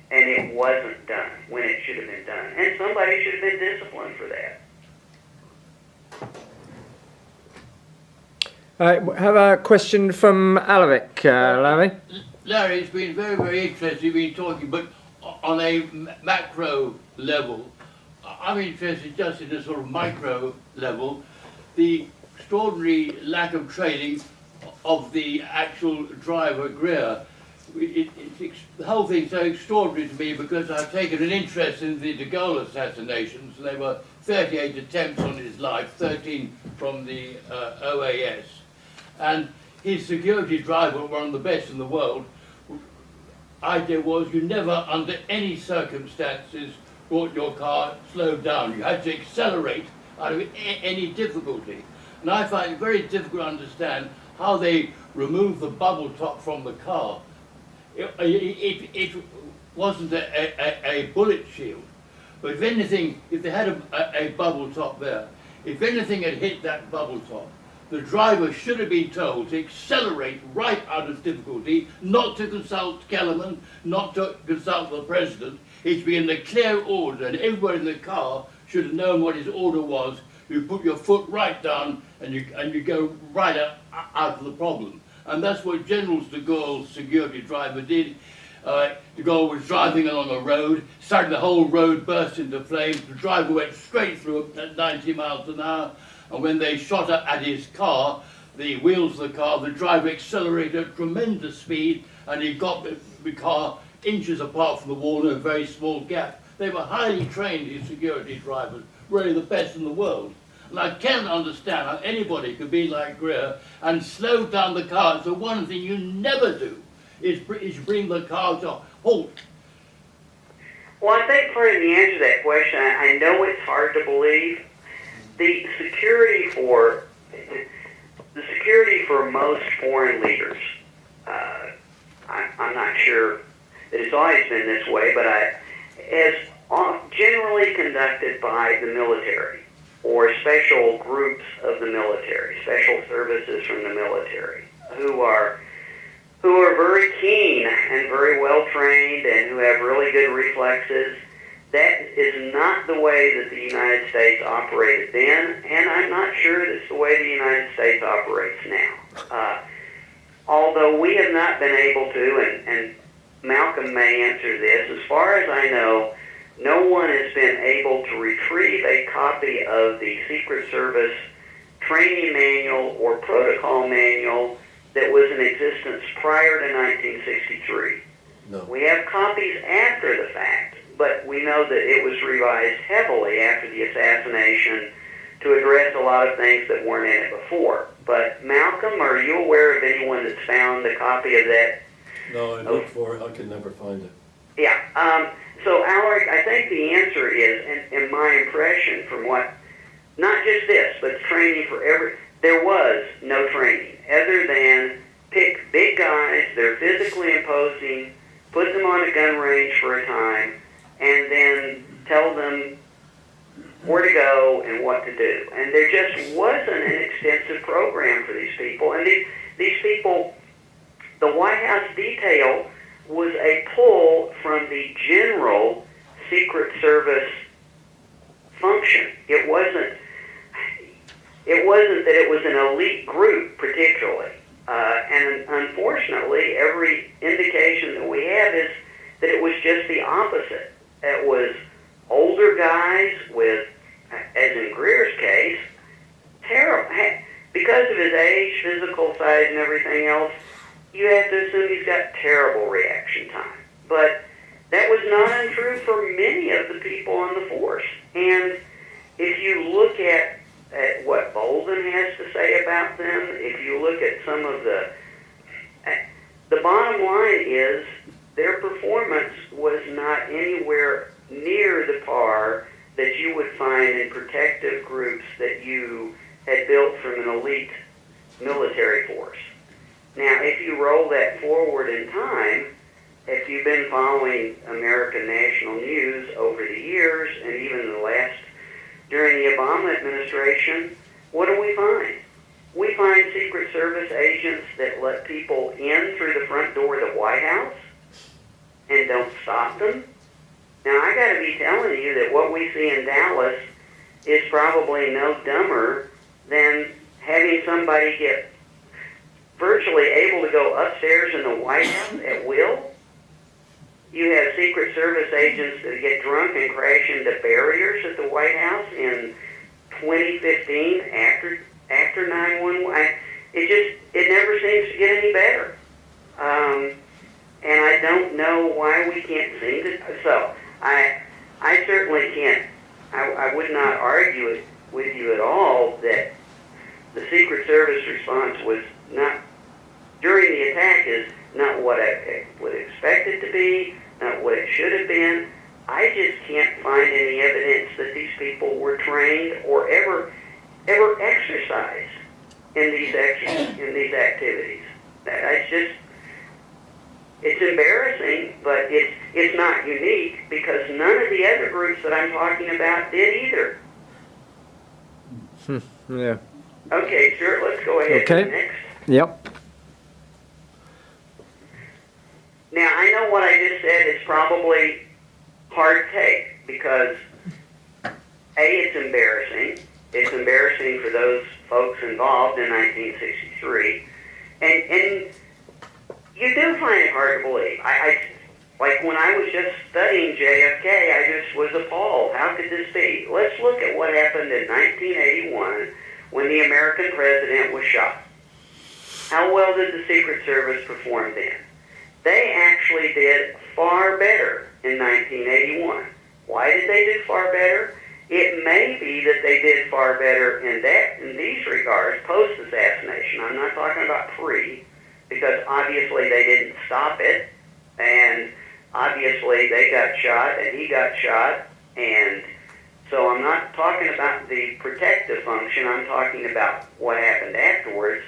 And it wasn't done when it should have been done. And somebody should have been disciplined for that. I have a question from Alaric, Larry. Larry, it's been very, very interesting. You've been talking, but on a macro level, I'm interested just in a sort of micro level, the extraordinary lack of training of the actual driver, Greer. The whole thing's so extraordinary to me because I've taken an interest in the de Gaulle assassinations. There were 38 attempts on his life, 13 from the OAS. And his security driver, one of the best in the world, idea was you never, under any circumstances, brought your car slowed down. You had to accelerate out of any difficulty. And I find it very difficult to understand how they remove the bubble top from the car. It wasn't a bullet shield. But if anything, if they had a bubble top there, if anything had hit that bubble top, the driver should have been told to accelerate right out of difficulty, not to consult Kellerman, not to consult the president. It should be in the clear order, and everybody in the car should have known what his order was. You put your foot right down, and you go right out of the problem. And that's what General de Gaulle's security driver did. De Gaulle was driving along a road, suddenly the whole road burst into flames. The driver went straight through at 90 miles an hour. And when they shot at his car, the wheels of the car, the driver accelerated at tremendous speed, and he got the car inches apart from the wall in a very small gap. They were highly trained, these security drivers, really the best in the world. And I can't understand how anybody could be like Greer and slow down the car. So one thing you never do is bring the car to a halt. Well, I think part of the answer to that question, I know it's hard to believe. The security for most foreign leaders, I'm not sure that it's always been this way, but is generally conducted by the military or special groups of the military, special services from the military, who are very keen and very well trained and who have really good reflexes. That is not the way that the United States operated then, and I'm not sure that's the way the United States operates now. although we have not been able to, and Malcolm may answer this, as far as I know, no one has been able to retrieve a copy of the Secret Service training manual or protocol manual that was in existence prior to 1963. No. We have copies after the fact, but we know that it was revised heavily after the assassination to address a lot of things that weren't in it before. But Malcolm, are you aware of anyone that's found a copy of that? No, I looked for it. I could never find it. Yeah. So, Alaric, I think the answer is, and my impression from what, not just this, but training for there was no training other than pick big guys, they're physically imposing, put them on a gun range for a time, and then tell them where to go and what to do. And there just wasn't an extensive program for these people. And these people, the White House detail was a pull from the general Secret Service function. It wasn't that it was an elite group particularly. And unfortunately, every indication that we have is that it was just the opposite. It was older guys with, as in Greer's case, terrible. Because of his age, physical size, and everything else, you have to assume he's got terrible reaction time. But that was not untrue for many of the people on the force. And if you look at what Bolden has to say about them, if you look at some of the bottom line is their performance was not anywhere near the par that you would find in protective groups that you had built from an elite military force. Now, if you roll that forward in time, if you've been following American national news over the years, and even during the Obama administration, what do we find? We find Secret Service agents that let people in through the front door of the White House and don't stop them. Now, I got to be telling you that what we see in Dallas is probably no dumber than having somebody get virtually able to go upstairs in the White House at will. You have Secret Service agents that get drunk and crash into barriers at the White House in 2015 after 9/11. It never seems to get any better. And I don't know why we can't seem to. So I certainly can't. I would not argue it with you at all that the Secret Service response was not during the attack is not what I would expect it to be, not what it should have been. I just can't find any evidence that these people were trained or ever exercised in these activities. It's embarrassing, but it's not unique because none of the other groups that I'm talking about did either. Yeah. Okay, sure. Let's go ahead. Okay. Next. Yep. Now, I know what I just said is probably hard to take because, A, it's embarrassing. It's embarrassing for those folks involved in 1963. And you do find it hard to believe. Like when I was just studying JFK, I just was appalled. How could this be? Let's look at what happened in 1981 when the American president was shot. How well did the Secret Service perform then? They actually did far better in 1981. Why did they do far better? It may be that they did far better in these regards, post-assassination. I'm not talking about pre, because obviously they didn't stop it, and obviously they got shot, and he got shot, and so I'm not talking about the protective function, I'm talking about what happened afterwards.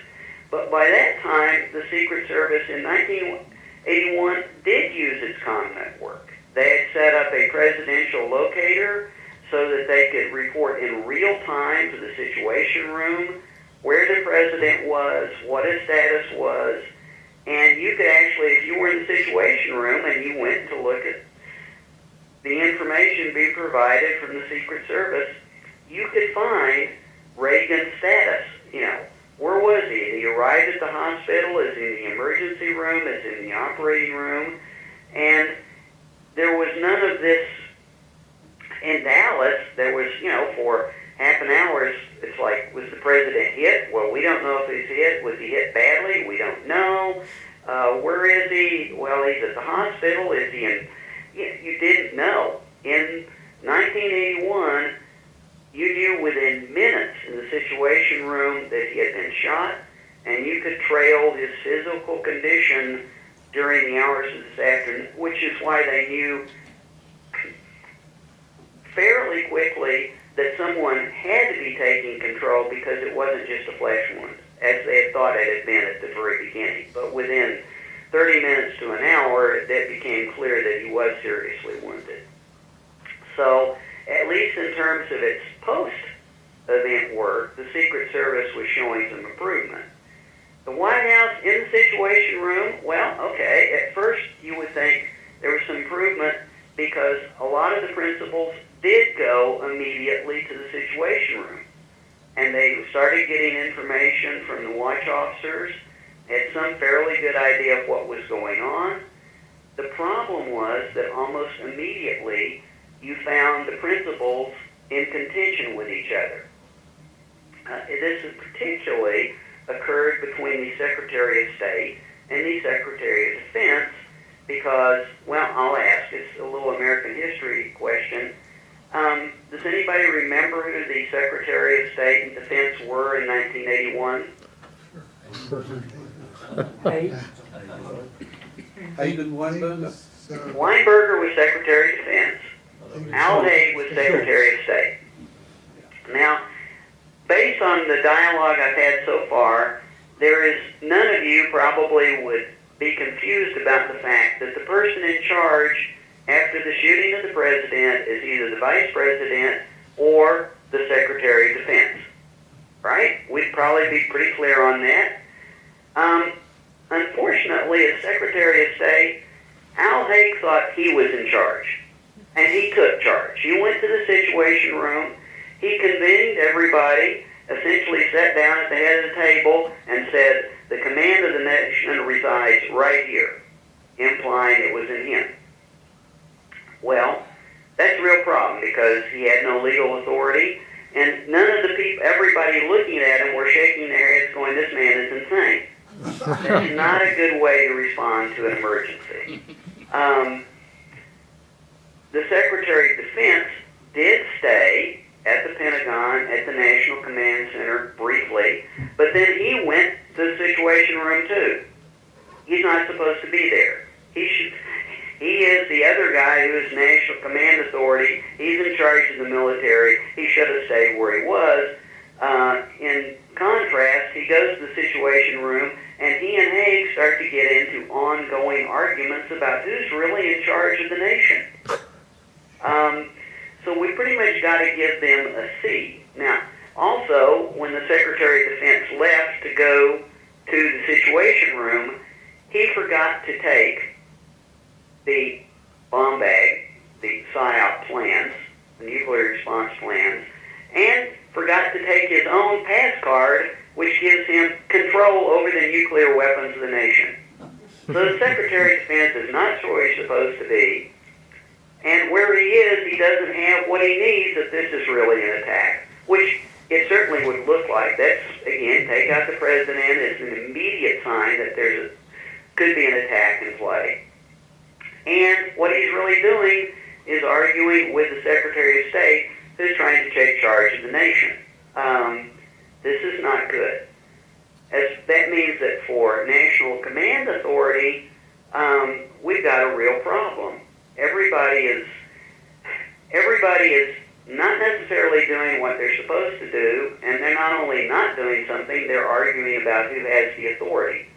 But by that time, the Secret Service in 1981 did use its comm network. They had set up a presidential locator so that they could report in real time to the Situation Room where the president was, what his status was, and you could actually, if you were in the Situation Room and you went to look at the information being provided from the Secret Service, you could find Reagan's status, where was he? He arrived at the hospital, is in the emergency room, is in the operating room, and there was none of this. In Dallas, there was, for half an hour, it's like, was the president hit? Well, we don't know if he's hit. Was he hit badly? We don't know. Where is he? Well, he's at the hospital. Is he in? You didn't know. In 1981, you knew within minutes in the Situation Room that he had been shot, and you could trail his physical condition during the hours of this afternoon, which is why they knew fairly quickly that someone had to be taking control because it wasn't just a flesh wound, as they had thought it had been at the very beginning. But within 30 minutes to an hour, that became clear that he was seriously wounded. So, at least in terms of its post-event work, the Secret Service was showing some improvement. The White House in the Situation Room, well, okay, at first you would think there was some improvement because a lot of the principals did go immediately to the Situation Room. And they started getting information from the watch officers, had some fairly good idea of what was going on. The problem was that almost immediately you found the principals in contention with each other. This has particularly occurred between the Secretary of State and the Secretary of Defense because, well, I'll ask, it's a little American history question. Does anybody remember who the Secretary of State and Defense were in 1981? Hagen Weinberger? Weinberger was Secretary of Defense. Al Haig was Secretary of State. Now, based on the dialogue I've had so far, none of you probably would be confused about the fact that the person in charge after the shooting of the president is either the Vice President or the Secretary of Defense. Right? We'd probably be pretty clear on that. Unfortunately, as Secretary of State, Al Haig thought he was in charge, and he took charge. He went to the Situation Room, he convened everybody, essentially sat down at the head of the table and said, the command of the nation resides right here, implying it was in him. Well, that's a real problem because he had no legal authority, and none of the people, everybody looking at him were shaking their heads going, this man is insane. That's not a good way to respond to an emergency. The Secretary of Defense did stay at the Pentagon, at the National Command Center briefly, but then he went to the Situation Room too. He's not supposed to be there. He is the other guy who is National Command Authority. He's in charge of the military. He should have stayed where he was. In contrast, he goes to the Situation Room, and he and Haig start to get into ongoing arguments about who's really in charge of the nation. So we pretty much got to give them a C. Now, also, when the Secretary of Defense left to go to the Situation Room, he forgot to take the bomb bag, the PSYOP plans, the nuclear response plans, and forgot to take his own pass card, which gives him control over the nuclear weapons of the nation. So the Secretary of Defense is not where he's supposed to be, and where he is, he doesn't have what he needs if this is really an attack, which it certainly would look like. That's, again, take out the president as an immediate sign that could be an attack in play. And what he's really doing is arguing with the Secretary of State who's trying to take charge of the nation. This is not good. That means that for National Command Authority, we've got a real problem. Everybody is not necessarily doing what they're supposed to do, and they're not only not doing something, they're arguing about who has the authority.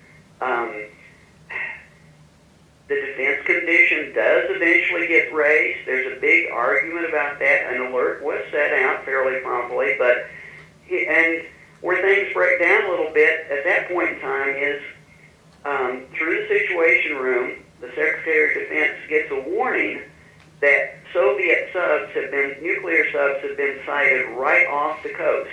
The defense condition does eventually get raised. There's a big argument about that. An alert was set out fairly promptly, and where things break down a little bit at that point in time is through the Situation Room, the Secretary of Defense gets a warning that Soviet nuclear subs have been sighted right off the coast.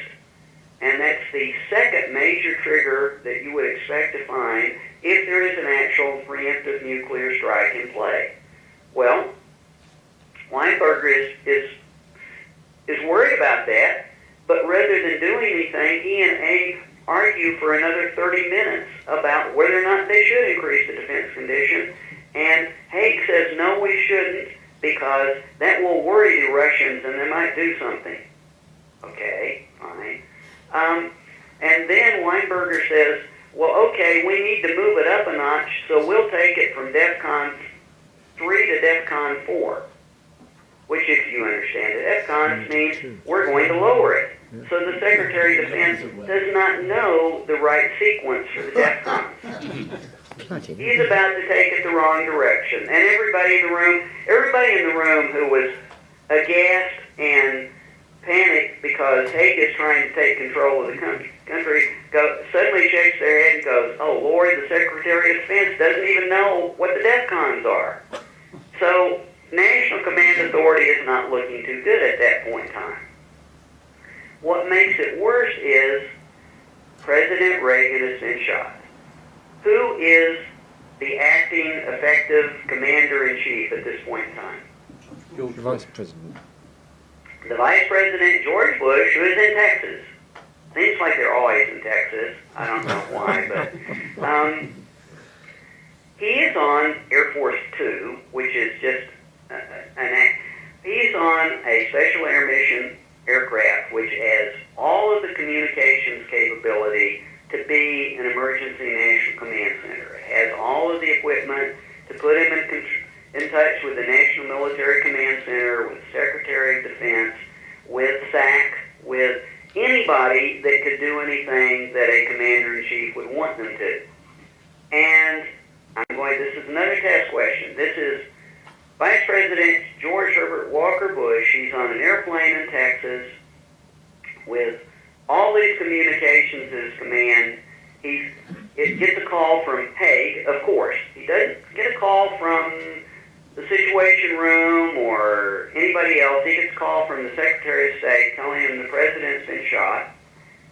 and that's the second major trigger that you would expect to find if there is an actual preemptive nuclear strike in play. Well, Weinberger is worried about that, but rather than doing anything, he and Haig argue for another 30 minutes about whether or not they should increase the defense condition, and Haig says, no, we shouldn't, because that will worry the Russians and they might do something. Okay, fine. And then Weinberger says, well, okay, we need to move it up a notch, so we'll take it from DEFCON 3 to DEFCON 4, which, if you understand it, DEFCON means we're going to lower it. So the Secretary of Defense does not know the right sequence for the DEFCON. He's about to take it the wrong direction. And everybody in the room who was aghast and panicked because Haig is trying to take control of the country suddenly shakes their head and goes, oh Lord, the Secretary of Defense doesn't even know what the DEFCONs are. So National Command Authority is not looking too good at that point in time. What makes it worse is President Reagan has been shot. Who is the acting effective commander-in-chief at this point in time? The Vice President. The Vice President, George Bush, who is in Texas. Seems like they're always in Texas. I don't know why, but he is on Air Force 2, which is just he's on a special air mission aircraft, which has all of the communications capability to be an emergency national command center. It has all of the equipment to put him in touch with the National Military Command Center, with the Secretary of Defense, with SAC, with anybody that could do anything that a commander-in-chief would want them to. And this is another test question. This is Vice President George Herbert Walker Bush. He's on an airplane in Texas with all these communications at his command. He gets a call from Haig, of course. He doesn't get a call from the Situation Room or anybody else. He gets a call from the Secretary of State telling him the president's been shot,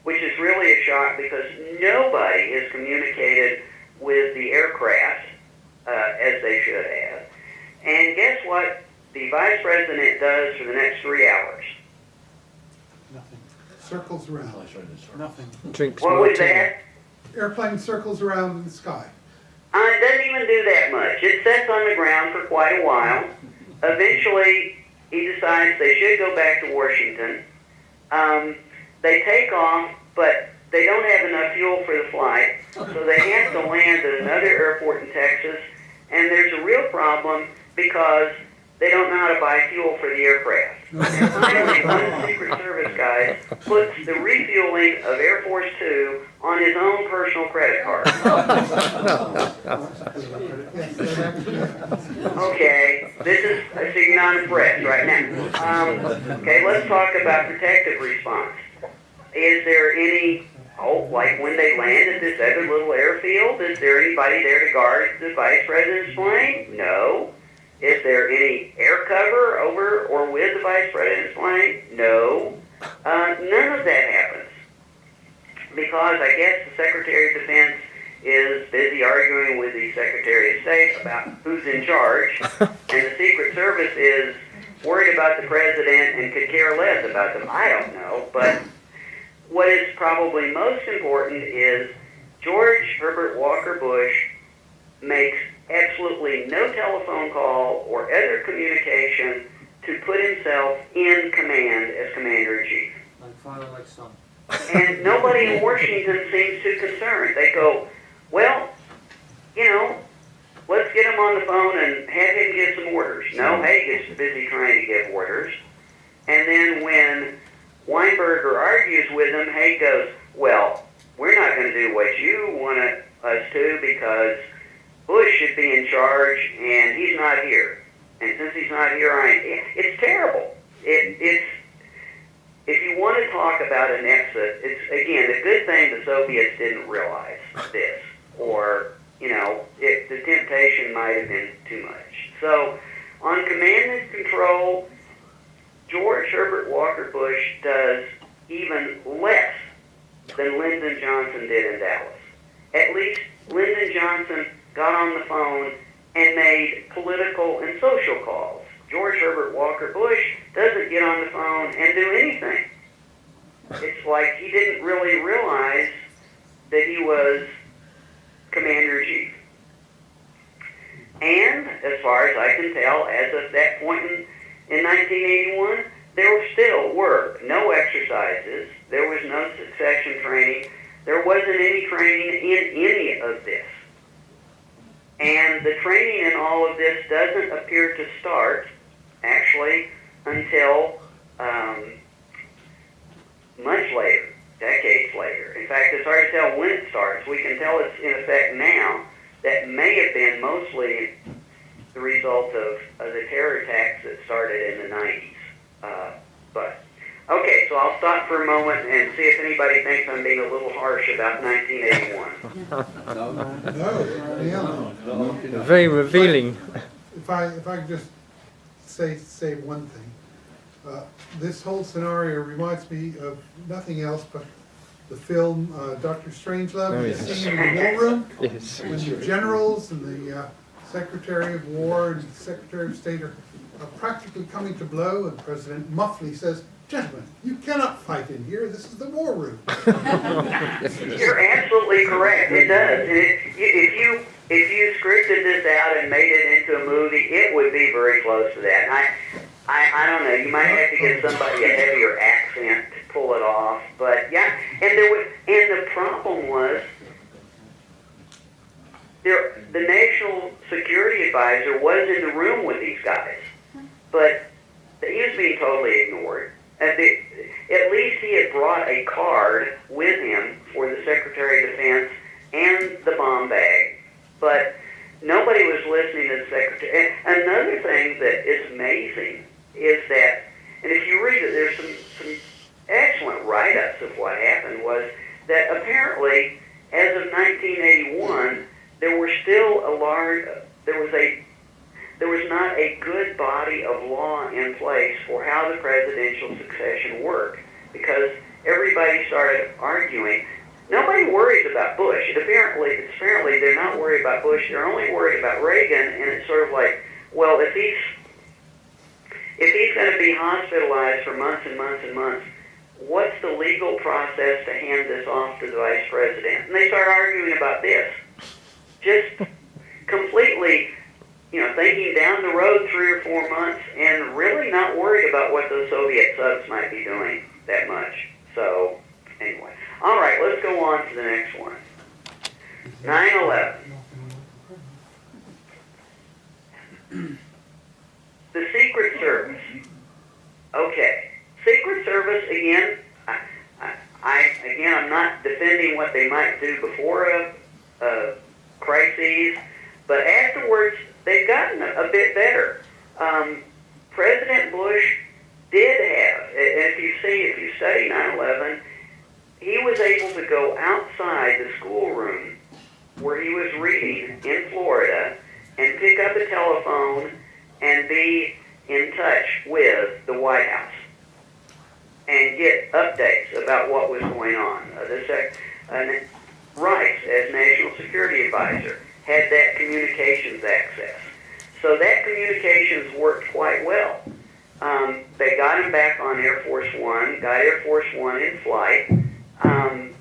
which is really a shock because nobody has communicated with the aircraft as they should have. And guess what the Vice President does for the next 3 hours? Nothing. Circles around. Nothing. Drinks What was martini. that? Airplane circles around in the sky. It doesn't even do that much. It sits on the ground for quite a while. Eventually, he decides they should go back to Washington. They take off, but they don't have enough fuel for the flight, so they have to land at another airport in Texas, and there's a real problem because they don't know how to buy fuel for the aircraft. And finally, one of the Secret Service guys puts the refueling of Air Force 2 on his own personal credit card. Okay, this is a signal on the press right now. Okay, let's talk about protective response. Is there any, like when they land at this other little airfield, is there anybody there to guard the Vice President's plane? No. Is there any air cover over or with the Vice President's plane? No. None of that happens. Because I guess the Secretary of Defense is busy arguing with the Secretary of State about who's in charge, and the Secret Service is worried about the President and could care less about them. I don't know, but what is probably most important is George Herbert Walker Bush makes absolutely no telephone call or other communication to put himself in command as Commander-in-Chief. Like father, like son. And nobody in Washington seems too concerned. They go, well, let's get him on the phone and have him give some orders. No, Haig is busy trying to give orders. And then when Weinberger argues with him, Haig goes, well, we're not going to do what you want us to because Bush should be in charge and he's not here. And since he's not here, it's terrible. It's if you want to talk about an exit, it's, again, a good thing the Soviets didn't realize this. Or, the temptation might have been too much. So, on command and control, George Herbert Walker Bush does even less than Lyndon Johnson did in Dallas. At least Lyndon Johnson got on the phone and made political and social calls. George Herbert Walker Bush doesn't get on the phone and do anything. It's like he didn't really realize that he was Commander-in-Chief. And as far as I can tell, as of that point in 1981, there still were no exercises, there was no succession training, there wasn't any training in any of this. And the training in all of this doesn't appear to start, actually, until much later, decades later. In fact, it's hard to tell when it starts. We can tell it's in effect now. That may have been mostly the result of the terror attacks that started in the 90s. Okay, so I'll stop for a moment and see if anybody thinks I'm being a little harsh about 1981. No. Very revealing. If I could just say one thing. This whole scenario reminds me of nothing else but the film Dr. Strangelove, Oh, the yes. scene in the war room, Yes. when the generals and the Secretary of War and Secretary of State are practically coming to blow, and President Muffley says, "Gentlemen, you cannot fight in here, this is the war room." You're absolutely correct. It does. If you scripted this out and made it into a movie, it would be very close to that. I don't know. You might have to get somebody a heavier accent to pull it off. But yeah, and the problem was the National Security Advisor was in the room with these guys, but he was being totally ignored. At least he had brought a card with him for the Secretary of Defense and the bomb bag, but nobody was listening to the Secretary. And another thing that is amazing is that, and if you read it, there's some excellent write-ups of what happened, was that apparently, as of 1981, there were still there was not a good body of law in place for how the presidential succession worked, because everybody started arguing. Nobody worries about Bush. Apparently they're not worried about Bush. They're only worried about Reagan, and it's sort of like, well, if he's going to be hospitalized for months and months and months, what's the legal process to hand this off to the vice president? And they start arguing about this. Just completely, thinking down the road 3 or 4 months and really not worried about what those Soviet subs might be doing that much. So, anyway. All right, let's go on to the next one. 9/11. The Secret Service. Okay. Secret Service, again, I'm not defending what they might do before a crises, but afterwards, they've gotten a bit better. President Bush did have, and if you study 9/11, he was able to go outside the schoolroom where he was reading in Florida and pick up a telephone and be in touch with the White House and get updates about what was going on. Rice, as National Security Advisor, had that communications access. So that communications worked quite well. They got him back on Air Force One, got Air Force One in flight, and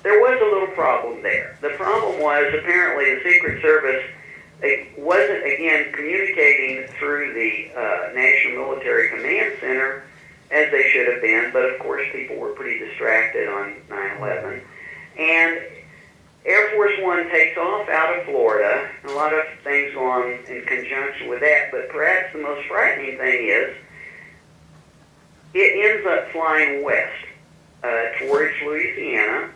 there was a little problem there. The problem was apparently the Secret Service wasn't, again, communicating through the National Military Command Center as they should have been, but of course people were pretty distracted on 9/11. And Air Force One takes off out of Florida, and a lot of things go on in conjunction with that, but perhaps the most frightening thing is it ends up flying west towards Louisiana,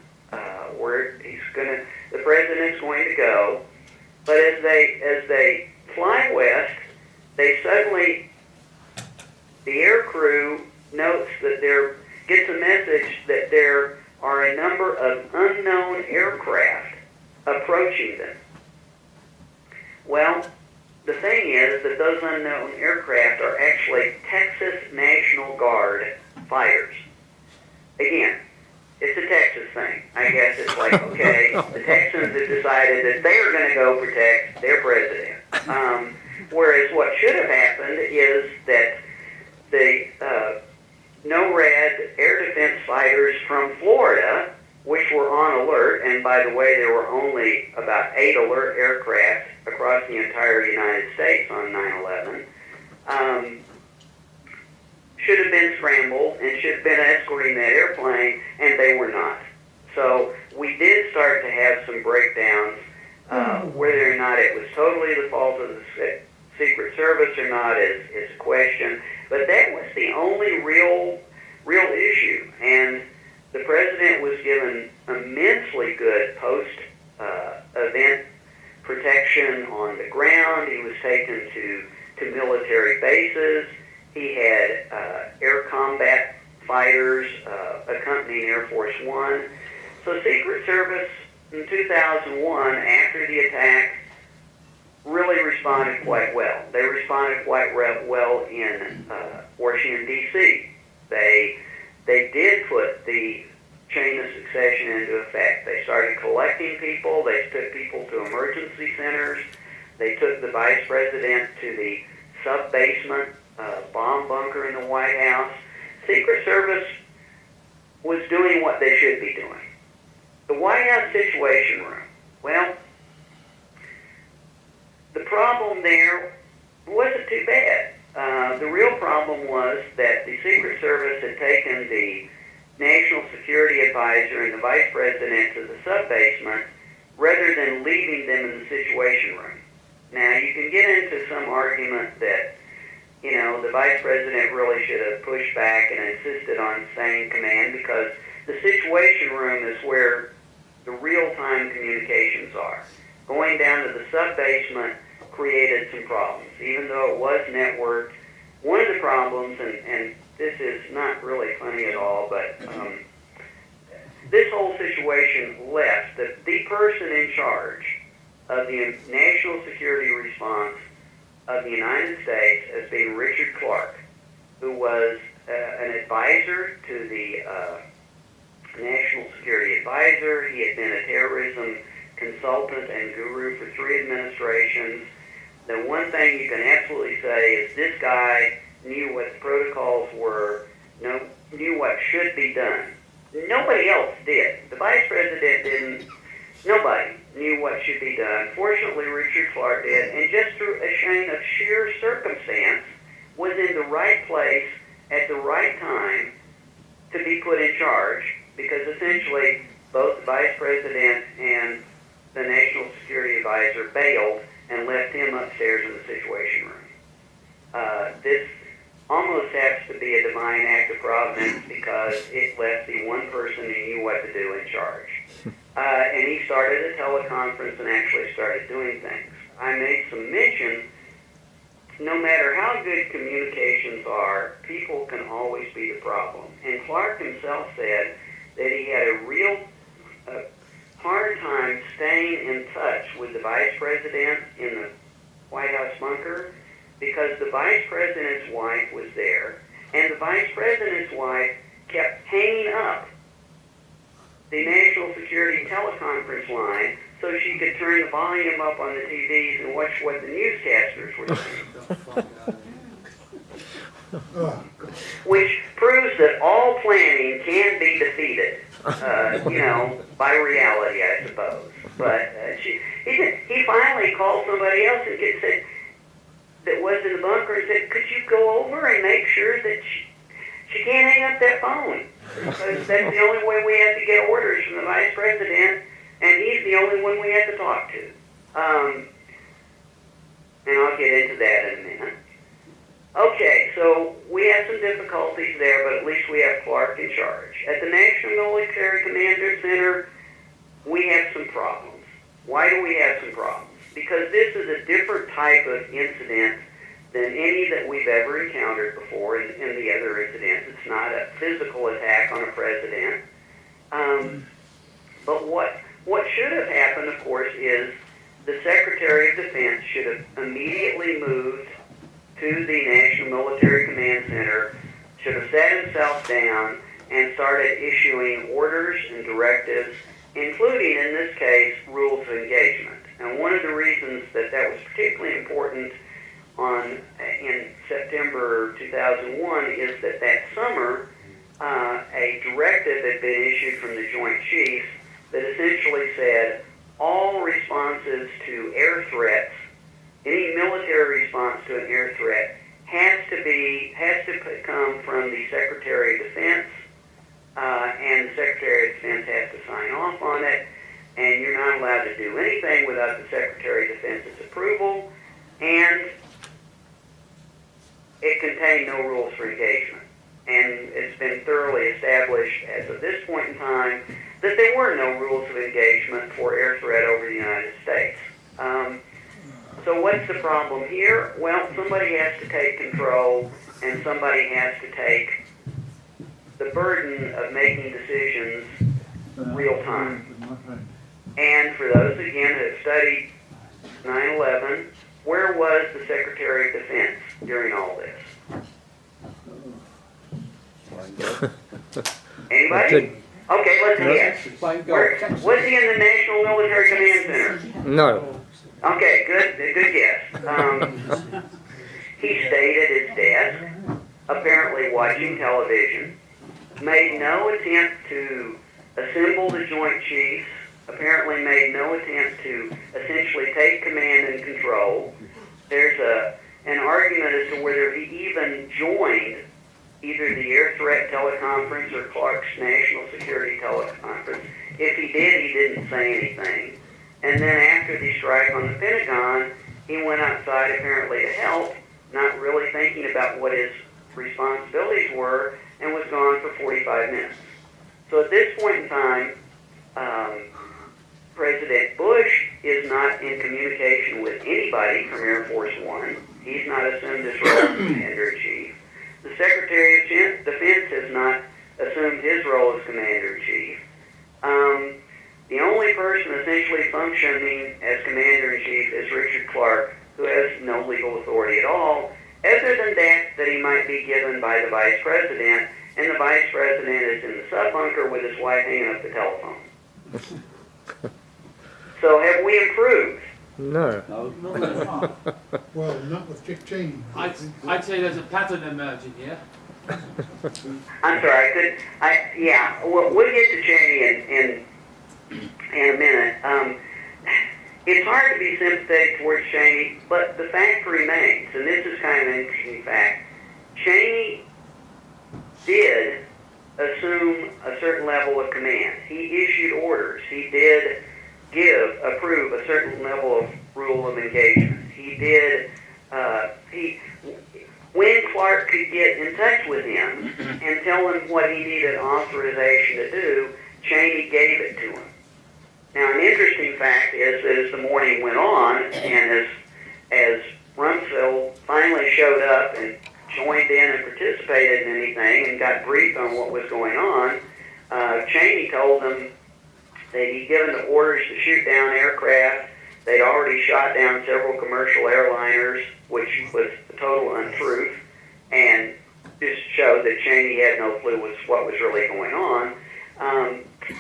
where the president's going to go. But as they fly west, the air crew notes that gets a message that there are a number of unknown aircraft approaching them. Well, the thing is that those unknown aircraft are actually Texas National Guard fighters. again, it's a Texas thing. I guess it's like, okay, the Texans have decided that they're going to go protect their president. Whereas what should have happened is that the NORAD air defense fighters from Florida, which were on alert, and by the way, there were only about 8 alert aircraft across the entire United States on 9/11, should have been scrambled and should have been escorting that airplane, and they were not. So we did start to have some breakdowns, whether or not it was totally the fault of the Secret Service or not is a question, but that was the only real issue, and the president was given immensely good post-event protection on the ground. He was taken to military bases. He had air combat fighters accompanying Air Force One. So Secret Service in 2001, after the attack, really responded quite well. They responded quite well in Washington, D.C. They did put the chain of succession into effect. They started collecting people. They took people to emergency centers. They took the vice president to the sub-basement bomb bunker in the White House. Secret Service was doing what they should be doing. The White House Situation Room, well, the problem there wasn't too bad. The real problem was that the Secret Service had taken the National Security Advisor and the Vice President to the sub-basement rather than leaving them in the Situation Room. Now, you can get into some argument that, you know, the Vice President really should have pushed back and insisted on staying command because the Situation Room is where the real-time communications are. Going down to the sub-basement created some problems, even though it was networked. One of the problems, and this is not really funny at all, but this whole situation left the person in charge of the national security response of the United States as being Richard Clark, who was an advisor to the National Security Advisor. He had been a terrorism consultant and guru for 3 administrations. The one thing you can absolutely say is this guy knew what the protocols were, knew what should be done. Nobody else did. The vice president didn't. Nobody knew what should be done. Fortunately, Richard Clark did, and just through a chain of sheer circumstance, was in the right place at the right time to be put in charge, because essentially both the vice president and the National Security Advisor bailed and left him upstairs in the Situation Room. This almost has to be a divine act of providence because it left the one person who knew what to do in charge. And he started a teleconference and actually started doing things. I made some mention, no matter how good communications are, people can always be the problem. And Clark himself said that he had a real hard time staying in touch with the vice president in the White House bunker because the vice president's wife was there, and the vice president's wife kept hanging up the national security teleconference line so she could turn the volume up on the TVs and watch what the newscasters were saying. Which proves that all planning can be defeated, by reality, I suppose. But he finally called somebody else and said, that was in the bunker, and said, could you go over and make sure that she can't hang up that phone? Because that's the only way we have to get orders from the vice president, and he's the only one we have to talk to. And I'll get into that in a minute. Okay, so we have some difficulties there, but at least we have Clark in charge. At the National Military Command Center, we have some problems. Why do we have some problems? Because this is a different type of incident than any that we've ever encountered before in the other incidents. It's not a physical attack on a president. But what should have happened, of course, is the Secretary of Defense should have immediately moved to the National Military Command Center, should have sat himself down and started issuing orders and directives, including, in this case, rules of engagement. And one of the reasons that that was particularly important in September 2001 is that summer, a directive had been issued from the Joint Chiefs that essentially said all responses to air threats, any military response to an air threat, has to come from the Secretary of Defense, and the Secretary of Defense has to sign off on it, and you're not allowed to do anything without the Secretary of Defense's approval, and it contained no rules for engagement. And it's been thoroughly established as of this point in time that there were no rules of engagement for air threat over the United States. So what's the problem here? Well, somebody has to take control, and somebody has to take the burden of making decisions real time. And for those, again, who have studied 9/11, where was the Secretary of Defense during all this? Anybody? Okay, let's guess. Was he in the National Military Command Center? No. Okay, good guess. He stayed at his desk, apparently watching television, made no attempt to assemble the Joint Chiefs, apparently made no attempt to essentially take command and control. There's an argument as to whether he even joined either the Air Threat Teleconference or Clark's National Security Teleconference. If he did, he didn't say anything. And then after the strike on the Pentagon, he went outside apparently to help, not really thinking about what his responsibilities were, and was gone for 45 minutes. So at this point in time, President Bush is not in communication with anybody from Air Force One. He's not assumed his role as Commander-in-Chief. The Secretary of Defense has not assumed his role as Commander-in-Chief. The only person essentially functioning as Commander-in-Chief is Richard Clark, who has no legal authority at all, other than that he might be given by the Vice President, and the Vice President is in the sub-bunker with his wife hanging up the telephone. So have we improved? No. Well, not with Dick Cheney. I'd say there's a pattern emerging here. I'm sorry, we'll get to Cheney in a minute. It's hard to be sympathetic towards Cheney, but the fact remains, and this is kind of an interesting fact, Cheney did assume a certain level of command. He issued orders. He did approve a certain level of rule of engagement. He did, when Clark could get in touch with him and tell him what he needed authorization to do, Cheney gave it to him. Now, an interesting fact is that as the morning went on, and as Rumsfeld finally showed up and joined in and participated in anything and got briefed on what was going on, Cheney told them that he'd given the orders to shoot down aircraft. They'd already shot down several commercial airliners, which was a total untruth, and just showed that Cheney had no clue what was really going on.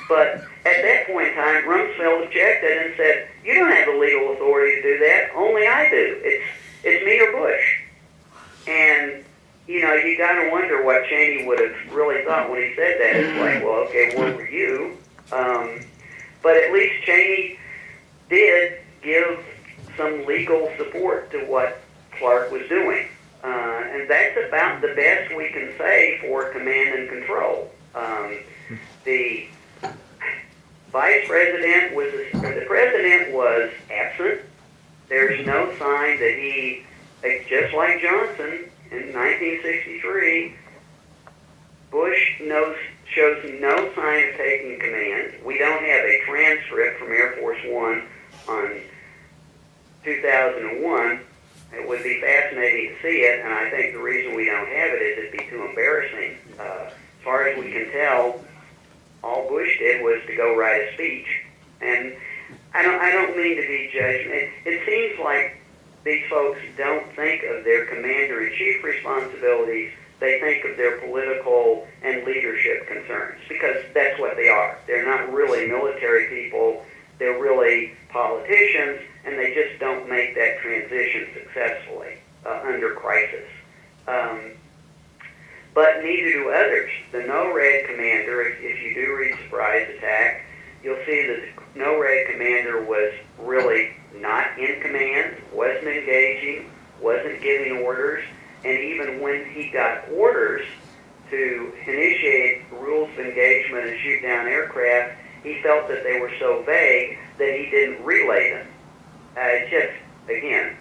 But at that point in time, Rumsfeld objected and said, "You don't have the legal authority to do that. Only I do. It's me or Bush." And you got to wonder what Cheney would have really thought when he said that. It's like, well, okay, where were you? But at least Cheney did give some legal support to what Clark was doing. And that's about the best we can say for command and control. The Vice President the President was absent. There's no sign that he, just like Johnson in 1963, Bush shows no sign of taking command. We don't have a transcript from Air Force One on 2001. It would be fascinating to see it, and I think the reason we don't have it is it'd be too embarrassing. As far as we can tell, all Bush did was to go write a speech. And I don't mean to be judgmental. It seems like these folks don't think of their commander-in-chief responsibilities, they think of their political and leadership concerns, because that's what they are. They're not really military people, they're really politicians, and they just don't make that transition successfully under crisis. But neither do others. The NORAD commander, if you do read Surprise Attack, you'll see that the NORAD commander was really not in command, wasn't engaging, wasn't giving orders, and even when he got orders to initiate rules of engagement and shoot down aircraft, he felt that they were so vague that he didn't relay them. Just, again,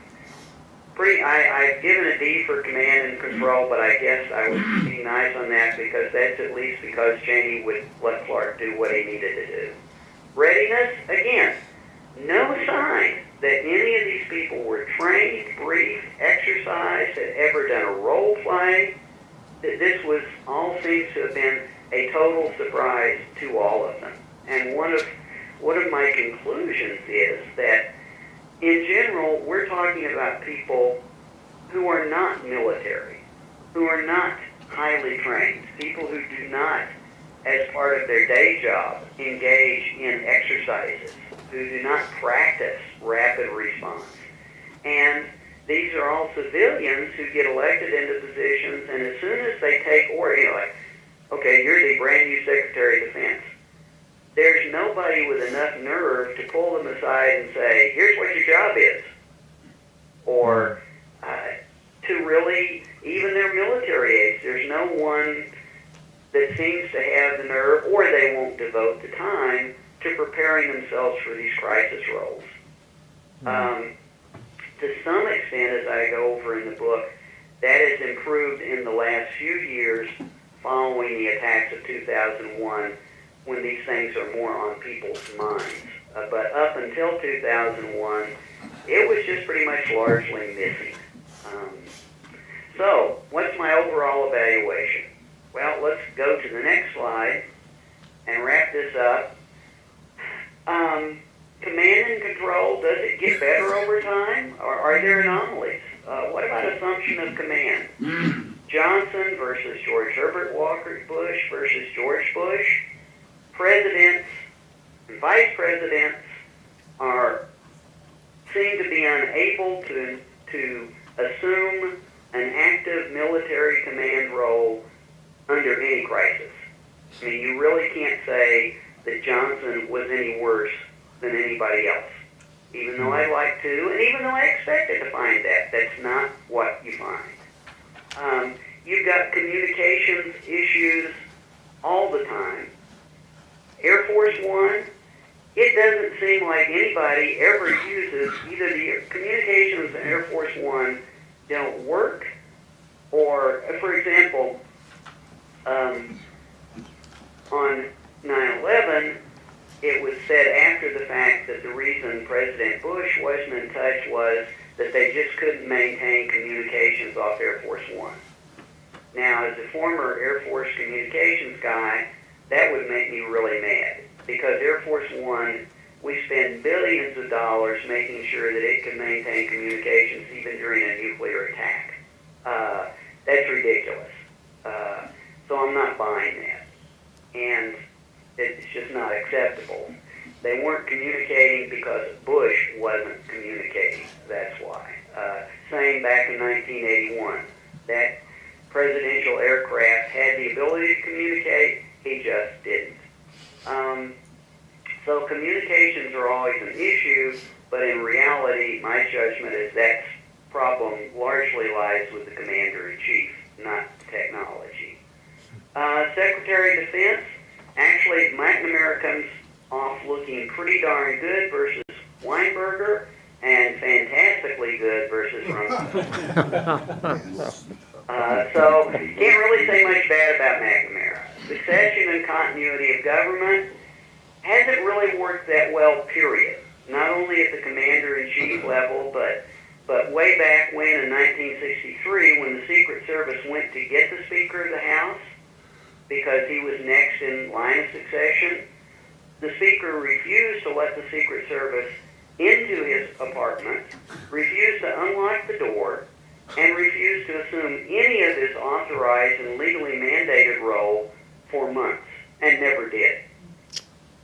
I've given a D for command and control, but I guess I would be nice on that because that's at least because Cheney would let Clark do what he needed to do. Readiness, again, no sign that any of these people were trained, briefed, exercised, had ever done a role play. This was all seems to have been a total surprise to all of them. And one of my conclusions is that in general, we're talking about people who are not military, who are not highly trained, people who do not, as part of their day job, engage in exercises, who do not practice rapid response. And these are all civilians who get elected into positions, and as soon as they take order, like, okay, you're the brand new Secretary of Defense. There's nobody with enough nerve to pull them aside and say, here's what your job is. Or to really, even their military aides, there's no one that seems to have the nerve, or they won't devote the time to preparing themselves for these crisis roles. To some extent, as I go over in the book, that has improved in the last few years following the attacks of 2001, when these things are more on people's minds. But up until 2001, it was just pretty much largely missing. So, what's my overall evaluation? Well, let's go to the next slide and wrap this up. Command and control, does it get better over time, or are there anomalies? What about assumption of command? Johnson versus George Herbert Walker Bush versus George Bush. Presidents and vice presidents seem to be unable to assume an active military command role under any crisis. I mean, you really can't say that Johnson was any worse than anybody else, even though I like to, and even though I expected to find that. That's not what you find. You've got communications issues all the time. Air Force One, it doesn't seem like anybody ever uses either the communications in Air Force One don't work, or, for example, on 9/11, it was said after the fact that the reason President Bush wasn't in touch was that they just couldn't maintain communications off Air Force One. Now, as a former Air Force communications guy, that would make me really mad, because Air Force One, we spend billions of dollars making sure that it can maintain communications even during a nuclear attack. That's ridiculous. So I'm not buying that. And it's just not acceptable. They weren't communicating because Bush wasn't communicating. That's why. Same back in 1981. That presidential aircraft had the ability to communicate. He just didn't. So communications are always an issue, but in reality, my judgment is that problem largely lies with the commander-in-chief, not technology. Secretary of Defense, actually, McNamara comes off looking pretty darn good versus Weinberger, and fantastically good versus Rumsfeld. So, can't really say much bad about McNamara. Succession and continuity of government hasn't really worked that well, period. Not only at the commander-in-chief level, but way back when in 1963, when the Secret Service went to get the Speaker of the House, because he was next in line of succession, the Speaker refused to let the Secret Service into his apartment, refused to unlock the door, and refused to assume any of his authorized authorized and legally mandated role for months and never did.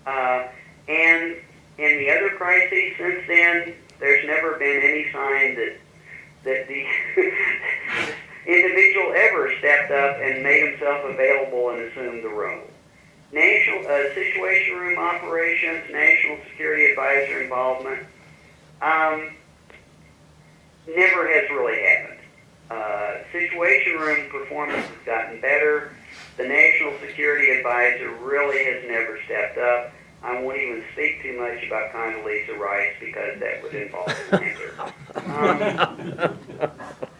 And in the other crises since then, there's never been any sign that the individual ever stepped up and made himself available and assumed the role. National Situation Room operations, National Security Advisor involvement, never has really happened. Situation Room performance has gotten better. The National Security Advisor really has never stepped up. I won't even speak too much about Condoleezza Rice because that would involve slander.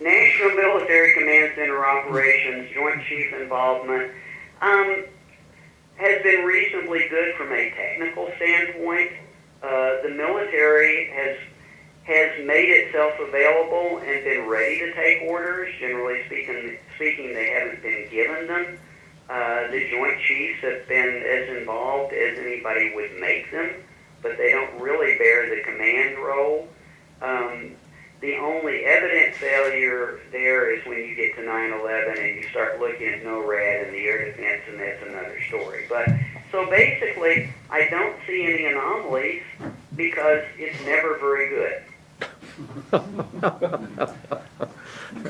National Military Command Center operations, Joint Chief involvement, has been reasonably good from a technical standpoint. The military has made itself available and been ready to take orders. Generally speaking, they haven't been given them. The Joint Chiefs have been as involved as anybody would make them, but they don't really bear the command role. The only evident failure there is when you get to 9/11 and you start looking at NORAD and the air defense, and that's another story. But so basically, I don't see any anomalies because it's never very good.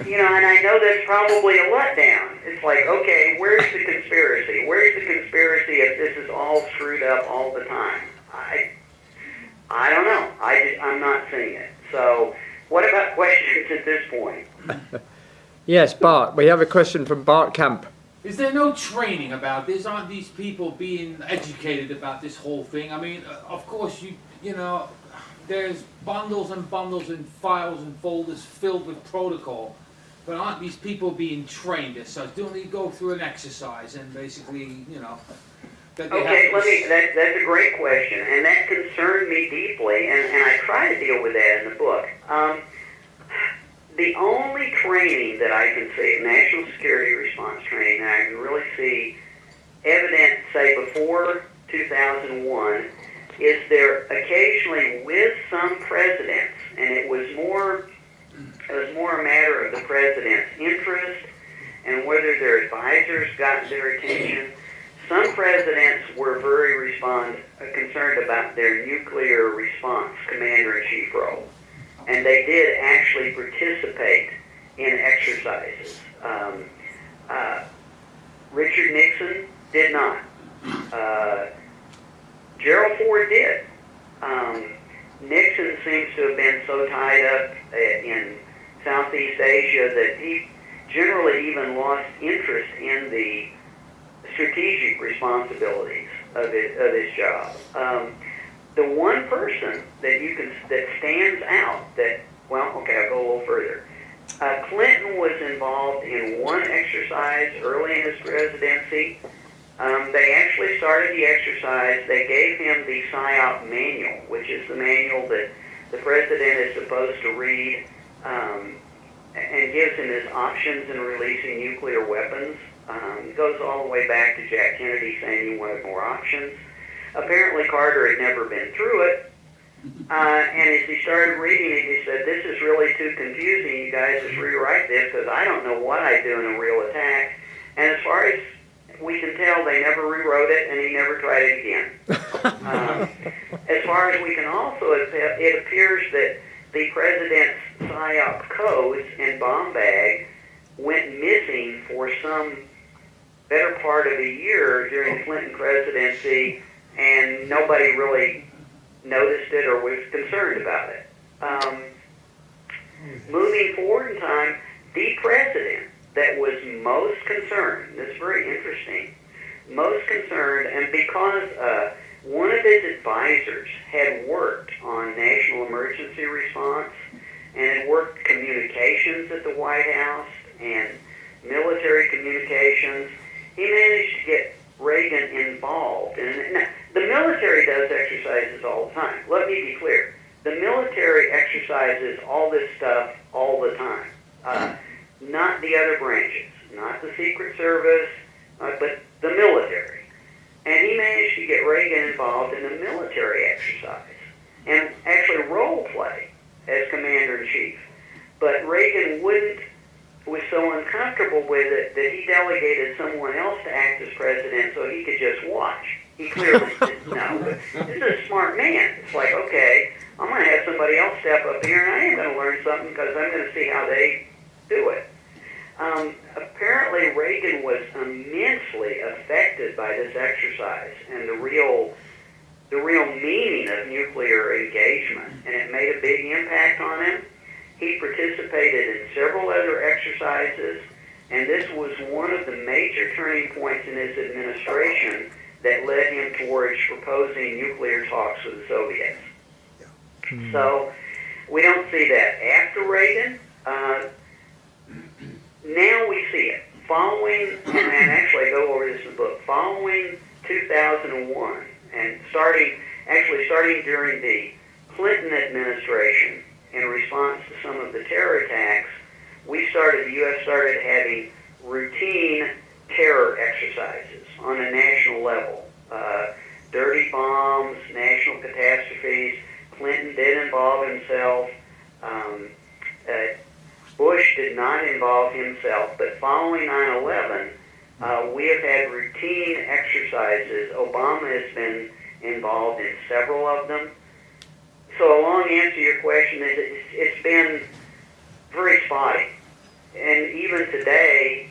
You know, and I know that's probably a letdown. It's like, okay, where's the conspiracy? Where's the conspiracy if this is all screwed up all the time? I don't know. I'm not seeing it. So, what about questions at this point? Yes, Bart. We have a question from Bart Camp. Is there no training about this? Aren't these people being educated about this whole thing? I mean, of course, you know, there's bundles and bundles and files and folders filled with protocol, but aren't these people being trained as such? Don't they go through an exercise and basically, you know, that they Okay, have to... that's a great question, and that concerned me deeply, and I try to deal with that in the book. The only training that I can see, national security response training, that I can really see evident, say, before 2001, is there occasionally with some presidents, and it was more a matter of the president's interest and whether their advisors got their attention. Some presidents were very concerned about their nuclear response commander-in-chief role, and they did actually participate in exercises. Richard Nixon did not. Gerald Ford did. Nixon seems to have been so tied up in Southeast Asia that he generally even lost interest in the strategic responsibilities of his job. The one person that stands out I'll go a little further. Clinton was involved in one exercise early in his presidency. They actually started the exercise. They gave him the PSYOP manual, which is the manual that the president is supposed to read and gives him his options in releasing nuclear weapons. It goes all the way back to Jack Kennedy saying he wanted more options. Apparently Carter had never been through it. And as he started reading it, he said, "This is really too confusing. You guys just rewrite this because I don't know what I do in a real attack." And as far as we can tell, they never rewrote it, and he never tried it again. As far as we can also, it appears that the president's PSYOP codes and bomb bag went missing for some better part of a year during the Clinton presidency, and nobody really noticed it or was concerned about it. Moving forward in time, the president that was most concerned, this is very interesting, most concerned, and because one of his advisors had worked on national emergency response and had worked communications at the White House and military communications, he managed to get Reagan involved. And the military does exercises all the time. Let me be clear. The military exercises all this stuff all the time. Not the other branches, not the Secret Service, but the military. And he managed to get Reagan involved in a military exercise and actually role play as commander-in-chief. But Reagan wouldn't was so uncomfortable with it that he delegated someone else to act as president so he could just watch. He clearly didn't know, but this is a smart man. It's like, okay, I'm going to have somebody else step up here, and I am going to learn something because I'm going to see how they do it. Apparently, Reagan was immensely affected by this exercise and the real meaning of nuclear engagement, and it made a big impact on him. He participated in several other exercises, and this was one of the major turning points in his administration that led him towards proposing nuclear talks with the Soviets. So we don't see that after Reagan. Now we see it. Following, and actually I go over this in the book, following 2001, and starting during the Clinton administration, in response to some of the terror attacks, the U.S. started having routine terror exercises on a national level. Dirty bombs, national catastrophes. Clinton did involve himself. Bush did not involve himself, but following 9/11, we have had routine exercises. Obama has been involved in several of them. So a long answer to your question is it's been very spotty. And even today,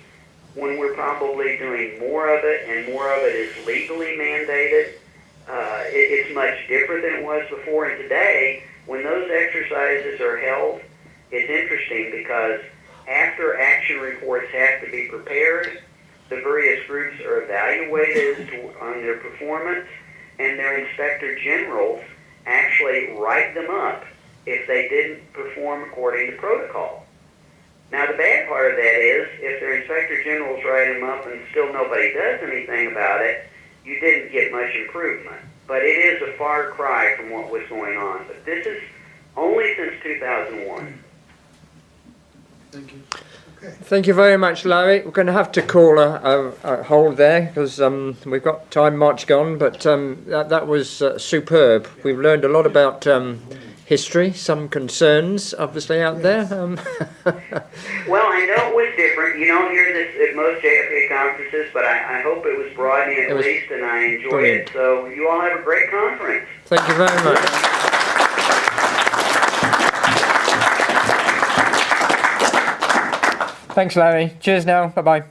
when we're probably doing more of it and more of it is legally mandated, it's much different than it was before. And today, when those exercises are held, it's interesting because after action reports have to be prepared, the various groups are evaluated on their performance, and their inspector generals actually write them up if they didn't perform according to protocol. Now, the bad part of that is, if their inspector generals write them up and still nobody does anything about it, you didn't get much improvement. But it is a far cry from what was going on. But this is only since 2001. Thank you. Thank you very much, Larry. We're going to have to call a hold there because we've got time marching on, but that was superb. We've learned a lot about history, some concerns obviously out there. Well, I know it was different. You don't hear this at most JFK conferences, but I hope it was broadening at least, and I enjoyed brilliant. it. So you all have a great conference. Thank you very much. Thanks, Larry. Cheers now. Bye-bye.